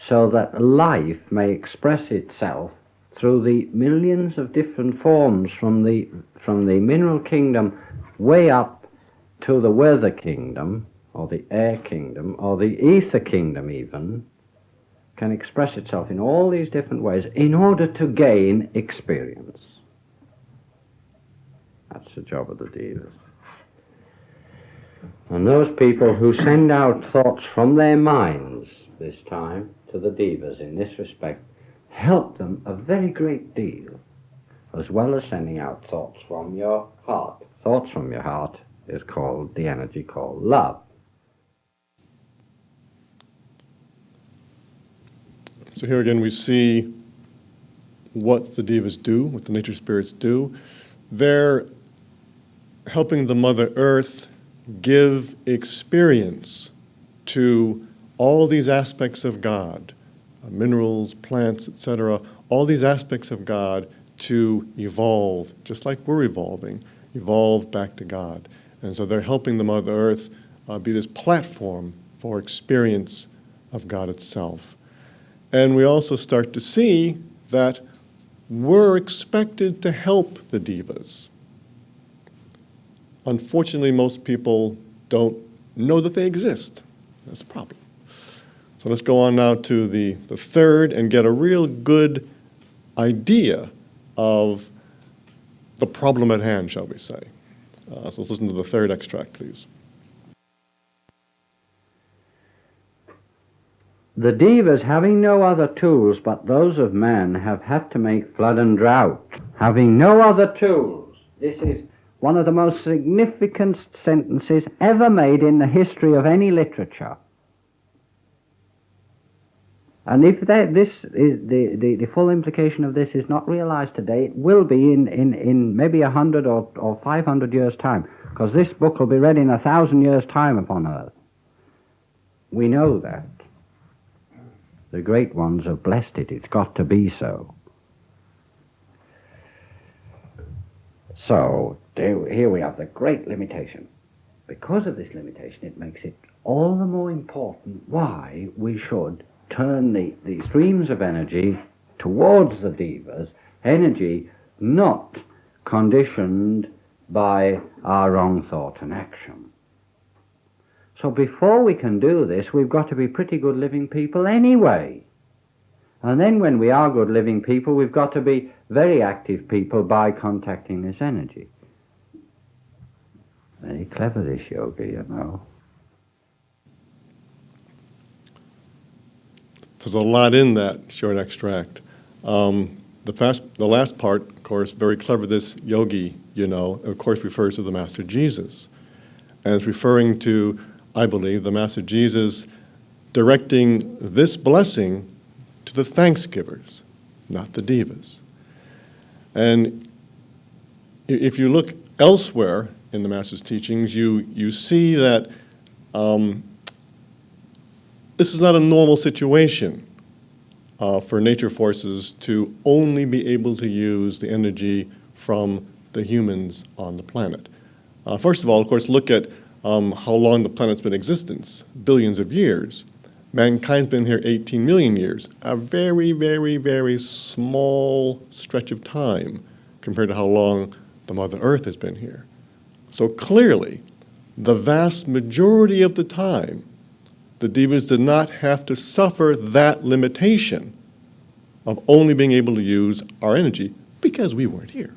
so that life may express itself through the millions of different forms from the mineral kingdom way up to the weather kingdom, or the air kingdom, or the ether kingdom even, can express itself in all these different ways in order to gain experience. That's the job of the devas. And those people who send out thoughts from their minds this time to the devas in this respect help them a very great deal, as well as sending out thoughts from your heart. Thoughts from your heart is called the energy called love. So here again we see what the devas do, what the nature spirits do. They're helping the Mother Earth give experience to all these aspects of God, minerals, plants, etc., all these aspects of God to evolve, just like we're evolving, evolve back to God. And so they're helping the Mother Earth be this platform for experience of God itself. And we also start to see that we're expected to help the devas. Unfortunately, most people don't know that they exist. That's a problem. So let's go on now to the third and get a real good idea of the problem at hand, shall we say. So let's listen to the third extract, please. The devas, having no other tools but those of man, have had to make flood and drought. Having no other tools. This is one of the most significant sentences ever made in the history of any literature. And if this is the full implication of this is not realized today, it will be in maybe 100 or 500 years' time, because this book will be read in 1,000 years' time upon earth. We know that. The great ones have blessed it. It's got to be so. So, here we have the great limitation. Because of this limitation, it makes it all the more important why we should turn the streams of energy towards the devas, energy not conditioned by our wrong thought and action. So before we can do this, we've got to be pretty good living people anyway. And then when we are good living people, we've got to be very active people by contacting this energy. Very clever, this yogi, you know. There's a lot in that short extract. The last part, of course, very clever, this yogi, you know, of course refers to the Master Jesus. And it's referring to, I believe, the Master Jesus directing this blessing to the Thanksgivers, not the devas. And if you look elsewhere in the Master's teachings, you see that this is not a normal situation for nature forces to only be able to use the energy from the humans on the planet. First of all, of course, look at how long the planet's been in existence, billions of years. Mankind's been here 18 million years, a very, very, very small stretch of time compared to how long the Mother Earth has been here. So clearly, the vast majority of the time, the devas did not have to suffer that limitation of only being able to use our energy because we weren't here.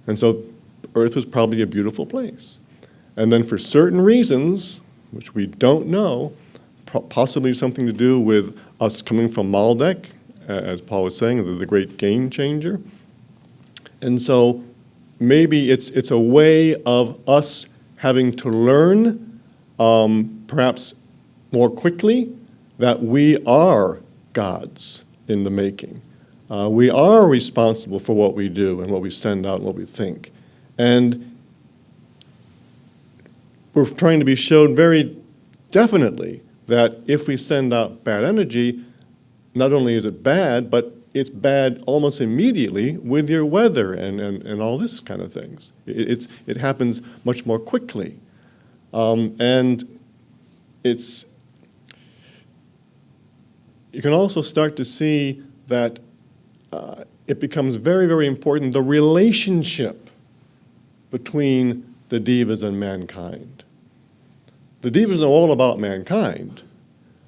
And so Earth was probably a beautiful place. And then for certain reasons, which we don't know, possibly something to do with us coming from Maldek, as Paul was saying, the great game changer. And so maybe it's a way of us having to learn, perhaps more quickly, that we are gods in the making. We are responsible for what we do and what we send out and what we think. And we're trying to be shown very definitely that if we send out bad energy, not only is it bad, but it's bad almost immediately with your weather and all this kind of things. It happens much more quickly. And you can also start to see that it becomes very, very important, the relationship between the devas and mankind. The devas know all about mankind,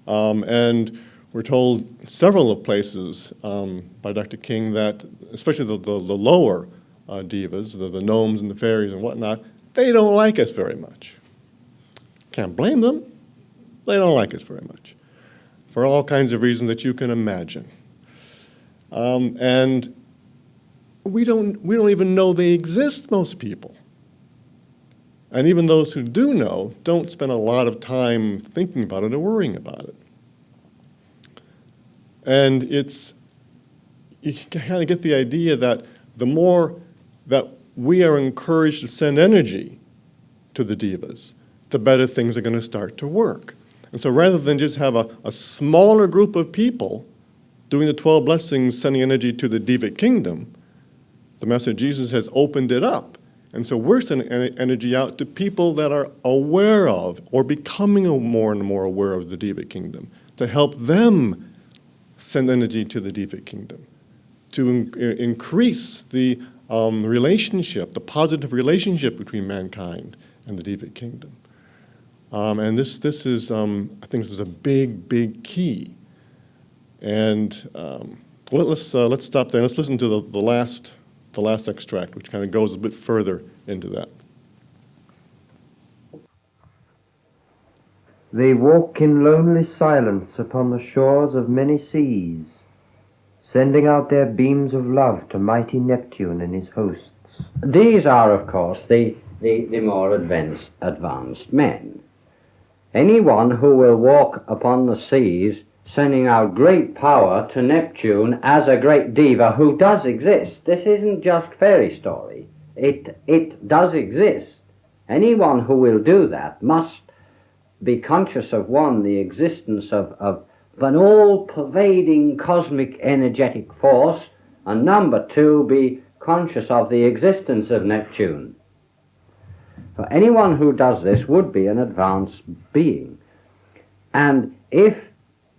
and we're told several of places by Dr. King that, especially the lower devas, the gnomes and the fairies and whatnot, they don't like us very much. Can't blame them. They don't like us very much, for all kinds of reasons that you can imagine. And we don't even know they exist, most people. And even those who do know don't spend a lot of time thinking about it or worrying about it. And you kind of get the idea that the more that we are encouraged to send energy to the devas, the better things are going to start to work. And so rather than just have a smaller group of people doing the 12 blessings, sending energy to the devic kingdom, the Master Jesus has opened it up. And so we're sending energy out to people that are aware of or becoming more and more aware of the devic kingdom, to help them send energy to the devic kingdom, to increase the relationship, the positive relationship between mankind and the devic kingdom. And this is, I think this is a big, big key. And let's stop there. Let's listen to the last extract, which kind of goes a bit further into that. They walk in lonely silence upon the shores of many seas, sending out their beams of love to mighty Neptune and his hosts. These are, of course, the more advanced men. Anyone who will walk upon the seas sending out great power to Neptune as a great deva who does exist. This isn't just fairy story. It does exist. Anyone who will do that must be conscious of, one, the existence of an all-pervading cosmic energetic force, and number two, be conscious of the existence of Neptune. For anyone who does this would be an advanced being. And if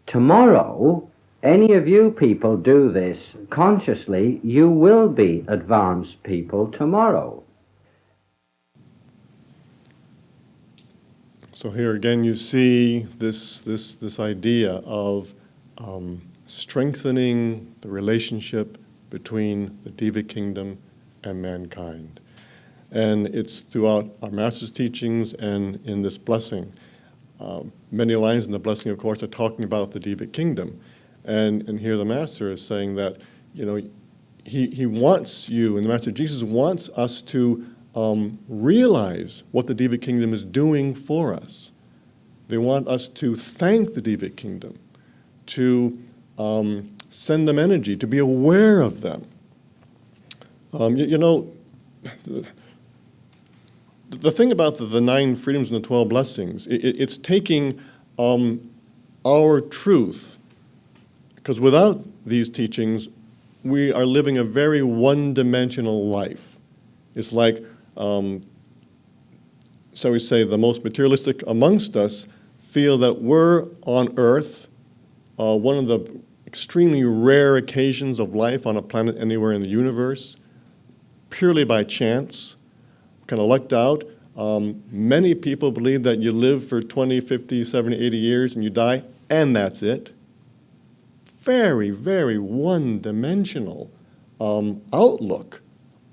tomorrow any of you people do this consciously, you will be advanced people tomorrow. So here again you see this idea of strengthening the relationship between the Deva kingdom and mankind. And it's throughout our Master's teachings and in this blessing. Many lines in the blessing, of course, are talking about the Deva kingdom. And here the Master is saying that, you know, he wants you, and the Master Jesus wants us to realize what the Deva kingdom is doing for us. They want us to thank the Deva kingdom, to send them energy, to be aware of them. You know, the thing about the 9 freedoms and the 12 blessings, it's taking our truth, because without these teachings, we are living a very one-dimensional life. It's like, so we say, the most materialistic amongst us feel that we're on Earth, one of the extremely rare occasions of life on a planet anywhere in the universe, purely by chance, kind of lucked out. Many people believe that you live for 20, 50, 70, 80 years and you die, and that's it. Very, very one-dimensional outlook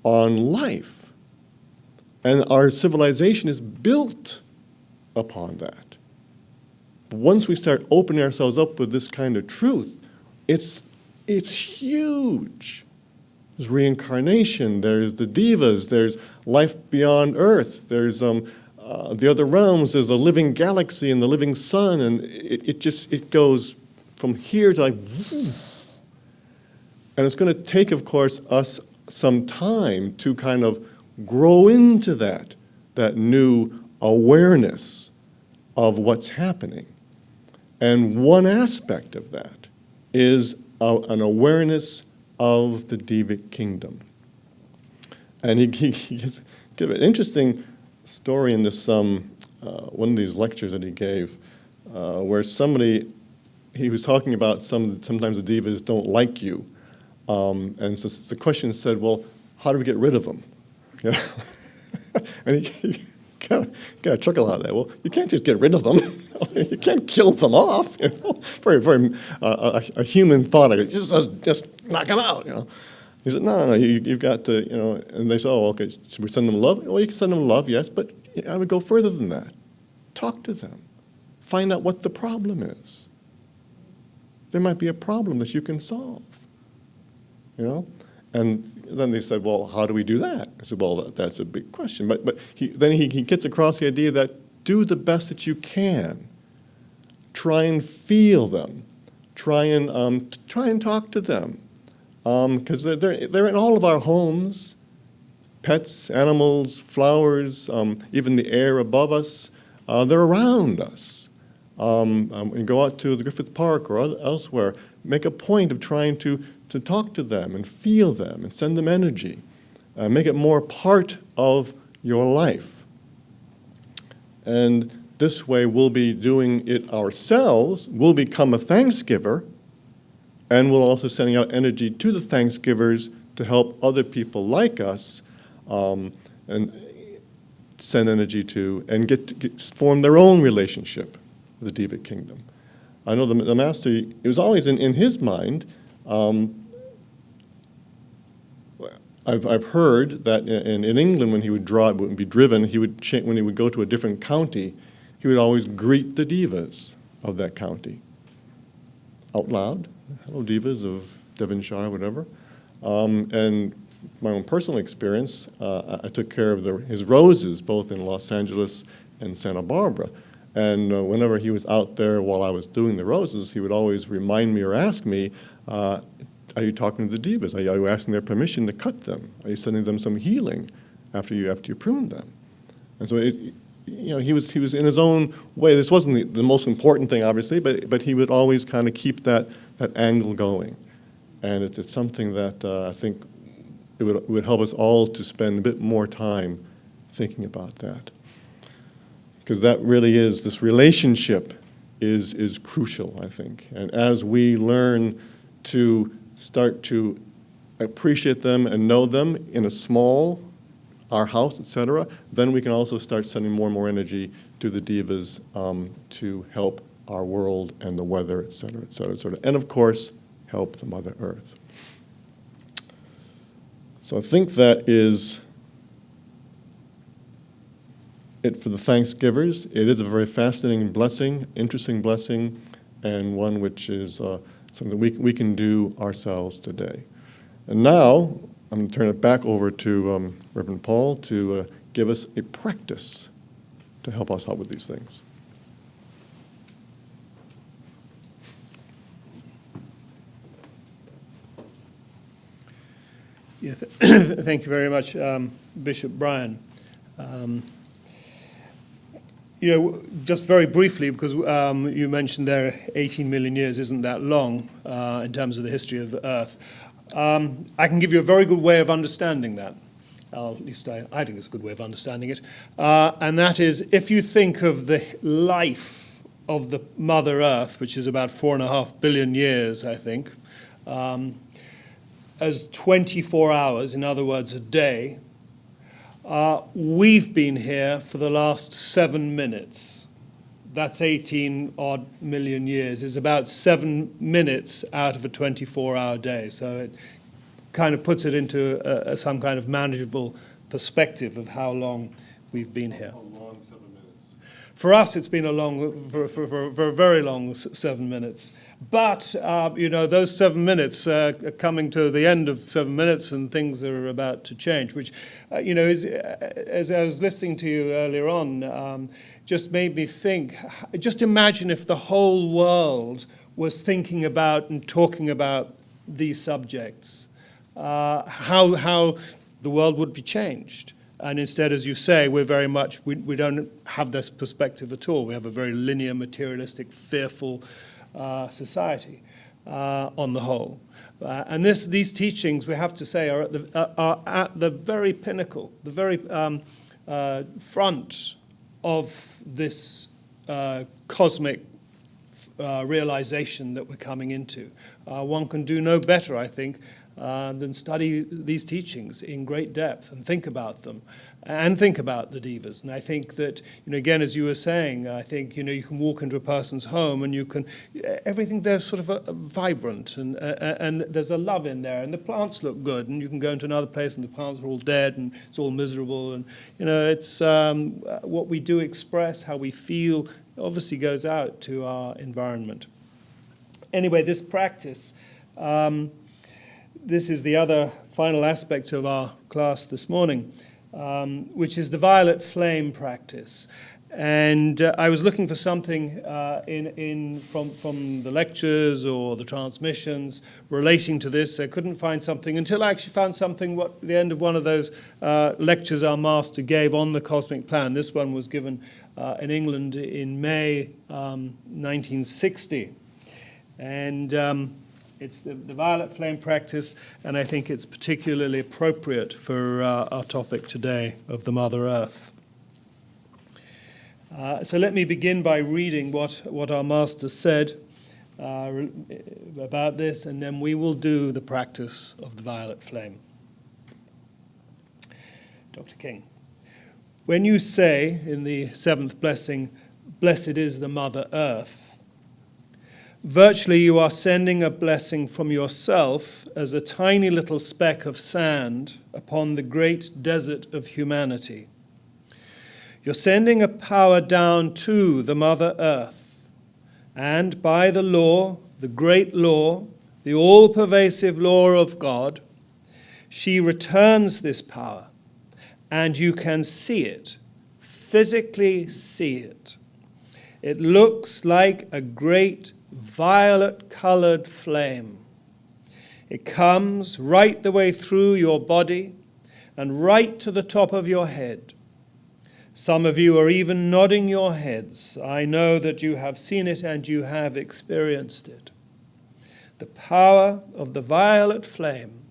on life. And our civilization is built upon that. But once we start opening ourselves up with this kind of truth, it's huge. There's reincarnation, there's the devas, there's life beyond Earth, there's the other realms, there's the living galaxy and the living sun, and it goes from here to like, and it's going to take, of course, us some time to kind of grow into that new awareness of what's happening. And one aspect of that is an awareness of the Devic kingdom. And he gives an interesting story in this one of these lectures that he gave, where he was talking about sometimes the devas don't like you, and so the question said, well, how do we get rid of them? You know? And he got a chuckle out of that. Well, you can't just get rid of them. You can't kill them off. You know, very a human thought. Like, just knock them out. You know, he said, no, you've got to, you know. And they said, oh, okay, should we send them love? Well, you can send them love, yes, but I would go further than that. Talk to them. Find out what the problem is. There might be a problem that you can solve. You know. And then they said, well, how do we do that? I said, well, that's a big question. But then he gets across the idea that do the best that you can. Try and feel them. Try and talk to them. Because they're in all of our homes. Pets, animals, flowers, even the air above us. They're around us. You go out to the Griffith Park or elsewhere, make a point of trying to talk to them and feel them and send them energy. Make it more part of your life. And this way we'll be doing it ourselves, we'll become a Thanksgiver, and we'll also sending out energy to the Thanksgivers to help other people like us and send energy to and form their own relationship with the Devic kingdom. I know the Master, it was always in his mind. I've heard that in England, when he would be driven, when he would go to a different county, he would always greet the devas of that county out loud. Hello, devas of Devonshire, whatever. And my own personal experience, I took care of his roses, both in Los Angeles and Santa Barbara. And whenever he was out there while I was doing the roses, he would always remind me or ask me, are you talking to the devas? Are you asking their permission to cut them? Are you sending them some healing after you prune them? And so he was in his own way. This wasn't the most important thing, obviously, but he would always kind of keep that angle going. And it's something that I think it would help us all to spend a bit more time thinking about that. Because that really is, this relationship is crucial, I think. And as we learn to start to appreciate them and know them in a small, our house, etc., then we can also start sending more and more energy to the devas to help our world and the weather, etc., etc., etc., and of course, help the Mother Earth. So I think that is it for the Thanksgivers. It is a very fascinating blessing, interesting blessing, and one which is something that we can do ourselves today. And now, I'm going to turn it back over to Reverend Paul to give us a practice to help us out with these things. Yeah, thank you very much, Bishop Brian. Just very briefly, because you mentioned there 18 million years isn't that long in terms of the history of the Earth. I can give you a very good way of understanding that. At least I think it's a good way of understanding it. And that is, if you think of the life of the Mother Earth, which is about 4.5 billion years, I think, as 24 hours, in other words, a day, we've been here for the last 7 minutes. That's 18 odd million years. It's about 7 minutes out of a 24-hour day. So it kind of puts it into some kind of manageable perspective of how long we've been here. How long 7 minutes? For us, it's been for a very long 7 minutes. But, those 7 minutes are coming to the end of 7 minutes and things are about to change, which, as I was listening to you earlier on, just made me think, just imagine if the whole world was thinking about and talking about these subjects, how the world would be changed. And instead, as you say, we don't have this perspective at all. We have a very linear, materialistic, fearful society on the whole. And these teachings, we have to say, are at the very pinnacle, the very front of this cosmic realization that we're coming into. One can do no better, I think, than study these teachings in great depth and think about them and think about the devas. And I think that, again, as you were saying, I think, you can walk into a person's home and everything there's sort of vibrant and there's a love in there and the plants look good, and you can go into another place and the plants are all dead and it's all miserable. And, it's what we do express, how we feel, obviously goes out to our environment. Anyway, this practice, this is the other final aspect of our class this morning, which is the violet flame practice. And I was looking for something from the lectures or the transmissions relating to this. I couldn't find something until I actually found something at the end of one of those lectures our master gave on the cosmic plan. This one was given in England in May 1960. And it's the violet flame practice, and I think it's particularly appropriate for our topic today of the Mother Earth. So let me begin by reading what our master said about this, and then we will do the practice of the violet flame. Dr. King, when you say in the seventh blessing, "Blessed is the Mother Earth," virtually you are sending a blessing from yourself as a tiny little speck of sand upon the great desert of humanity. You're sending a power down to the Mother Earth, and by the law, the great law, the all-pervasive law of God, she returns this power, and you can see it, physically see it. It looks like a great violet-colored flame. It comes right the way through your body and right to the top of your head. Some of you are even nodding your heads. I know that you have seen it and you have experienced it. The power of the violet flame,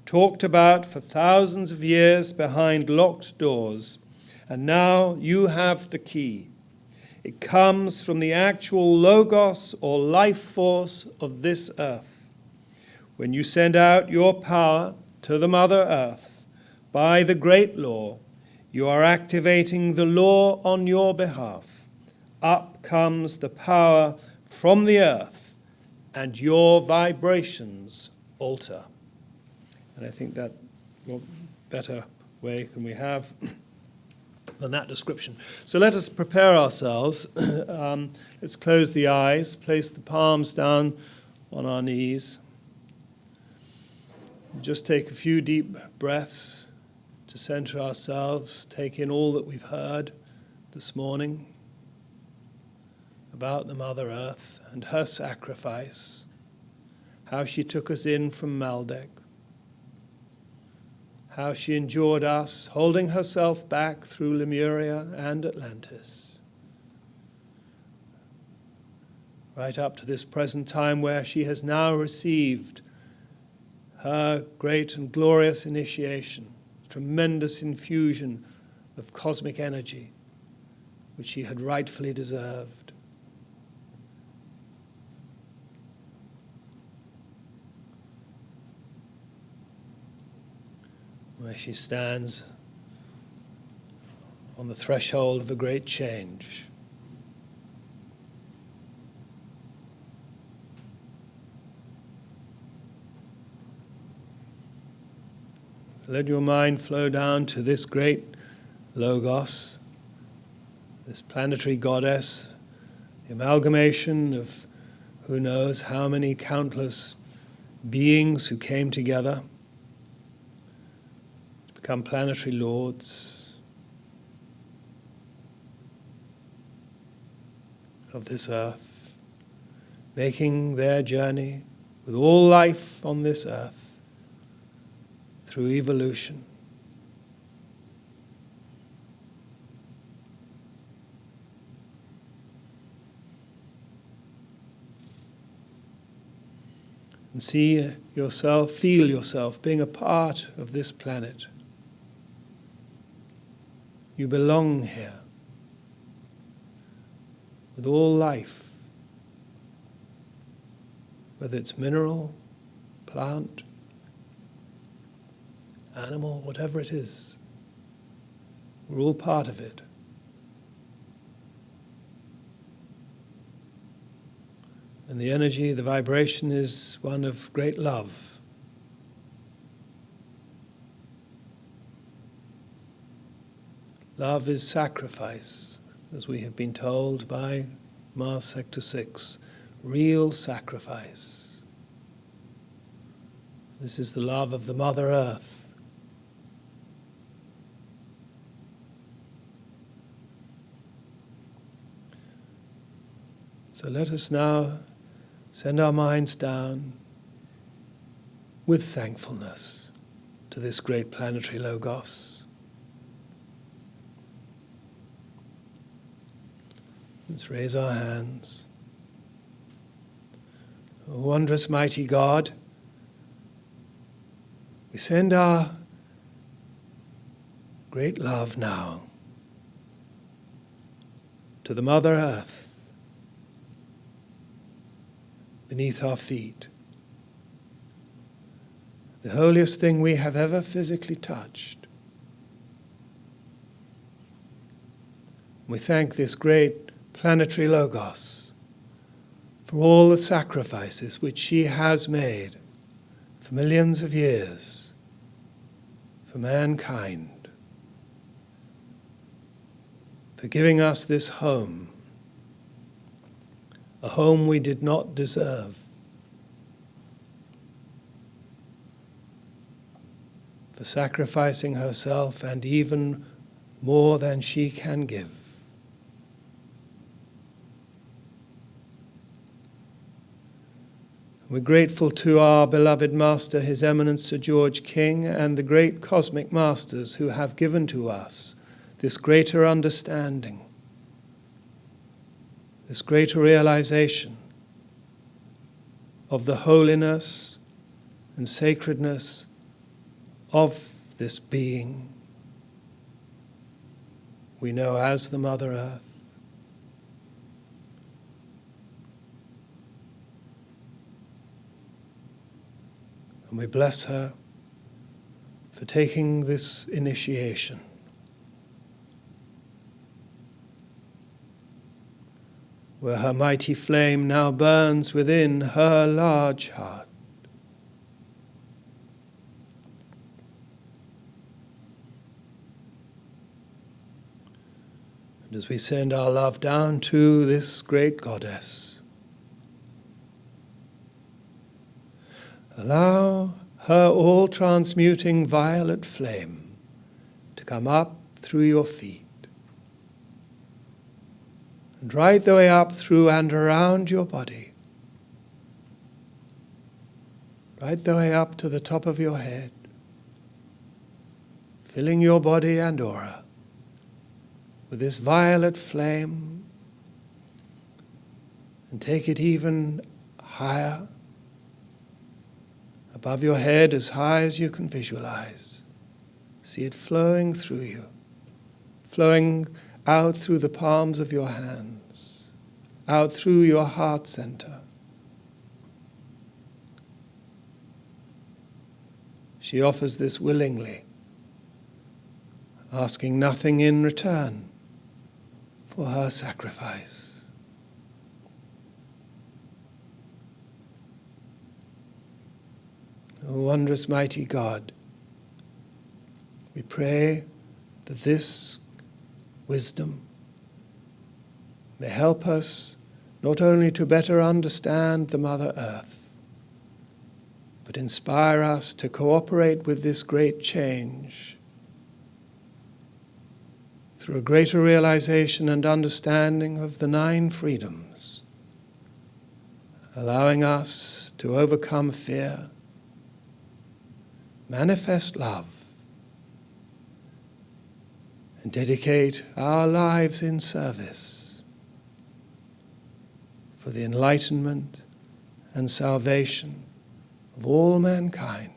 talked about for thousands of years behind locked doors, and now you have the key. It comes from the actual logos or life force of this earth. When you send out your power to the Mother Earth by the great law, you are activating the law on your behalf. Up comes the power from the earth, and your vibrations alter. And I think that what better way can we have than that description. So let us prepare ourselves. Let's close the eyes, place the palms down on our knees. Just take a few deep breaths to center ourselves, take in all that we've heard this morning about the Mother Earth and her sacrifice, how she took us in from Maldek, how she endured us, holding herself back through Lemuria and Atlantis, right up to this present time where she has now received her great and glorious initiation, tremendous infusion of cosmic energy, which she had rightfully deserved. Where she stands on the threshold of a great change. Let your mind flow down to this great Logos, this planetary goddess, the amalgamation of who knows how many countless beings who came together to become planetary lords of this earth, making their journey with all life on this earth through evolution. And see yourself, feel yourself being a part of this planet. You belong here with all life, whether it's mineral, plant, animal, whatever it is. We're all part of it. And the energy, the vibration is one of great love. Love is sacrifice, as we have been told by Mars Sector 6. Real sacrifice. This is the love of the Mother Earth. So let us now send our minds down with thankfulness to this great planetary Logos. Let's raise our hands. O wondrous mighty God, we send our great love now to the Mother Earth, beneath our feet, the holiest thing we have ever physically touched. We thank this great planetary Logos for all the sacrifices which she has made for millions of years for mankind, for giving us this home, a home we did not deserve, for sacrificing herself and even more than she can give. We're grateful to our beloved Master, His Eminence Sir George King, and the great cosmic masters who have given to us this greater understanding, this greater realization of the holiness and sacredness of this being we know as the Mother Earth. And we bless her for taking this initiation. Where her mighty flame now burns within her large heart. And as we send our love down to this great goddess, allow her all-transmuting violet flame to come up through your feet, and right the way up through and around your body, right the way up to the top of your head, filling your body and aura with this violet flame, and take it even higher, above your head, as high as you can visualize. See it flowing through you, flowing out through the palms of your hands, out through your heart center. She offers this willingly, asking nothing in return for her sacrifice. O wondrous mighty God, we pray that this wisdom may help us not only to better understand the Mother Earth, but inspire us to cooperate with this great change through a greater realization and understanding of the 9 freedoms, allowing us to overcome fear, manifest love, and dedicate our lives in service for the enlightenment and salvation of all mankind.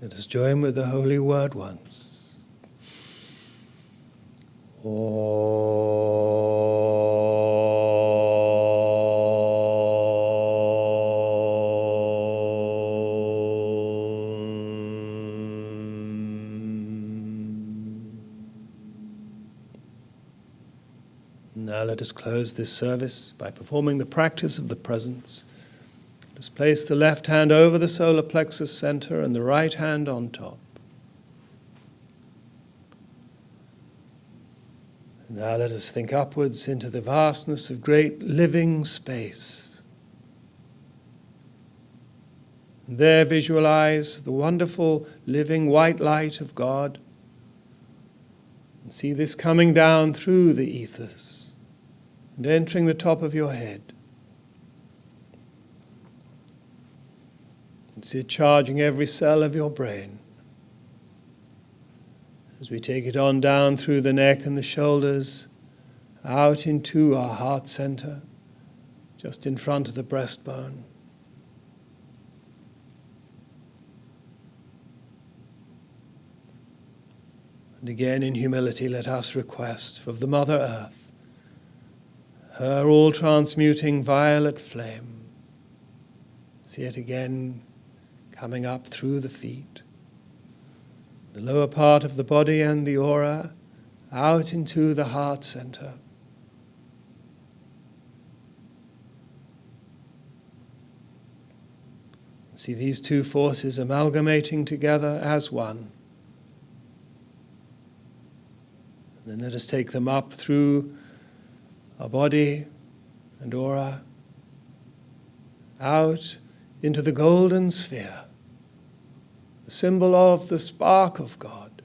Let us join with the Holy Word once. Now let us close this service by performing the practice of the presence. Let us place the left hand over the solar plexus center and the right hand on top. And now let us think upwards into the vastness of great living space. And there visualize the wonderful living white light of God. And see this coming down through the ethers and entering the top of your head. And see it charging every cell of your brain. As we take it on down through the neck and the shoulders, out into our heart center, just in front of the breastbone. And again, in humility, let us request of the Mother Earth her all-transmuting violet flame. See it again coming up through the feet, the lower part of the body and the aura, out into the heart center. See these 2 forces amalgamating together as one. And then let us take them up through our body and aura, out into the golden sphere, the symbol of the spark of God,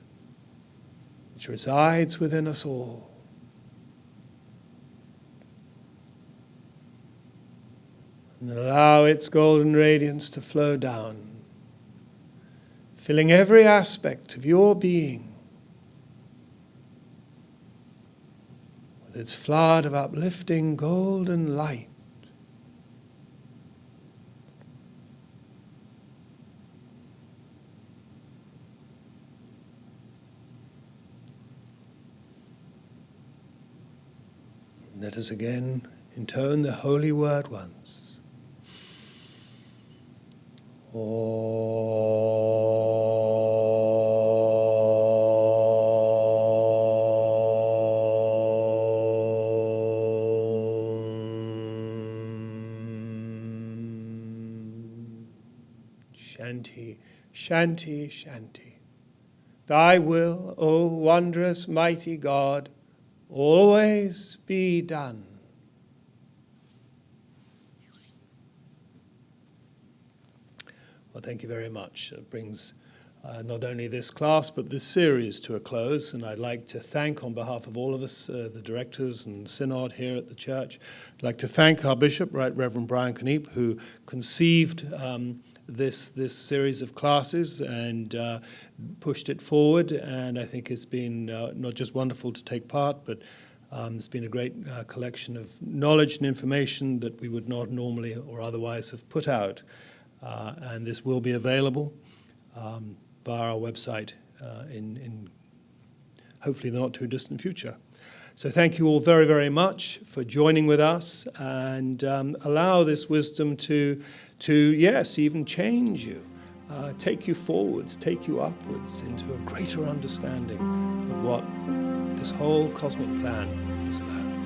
which which resides within us all. And allow its golden radiance to flow down, filling every aspect of your being with its flood of uplifting golden light. Let us again intone the holy word once. Shanti, Shanti, Shanti. Thy will, O wondrous mighty God, always be done. Well, thank you very much. It brings not only this class, but this series to a close. And I'd like to thank, on behalf of all of us, the directors and synod here at the church, I'd like to thank our bishop, Right Reverend Brian Kniep, who conceived this series of classes and pushed it forward. And I think it's been not just wonderful to take part, but it's been a great collection of knowledge and information that we would not normally or otherwise have put out. And this will be available via our website in hopefully the not too distant future. So thank you all very, very much for joining with us, and allow this wisdom to yes, even change you, take you forwards, take you upwards into a greater understanding of what this whole cosmic plan is about.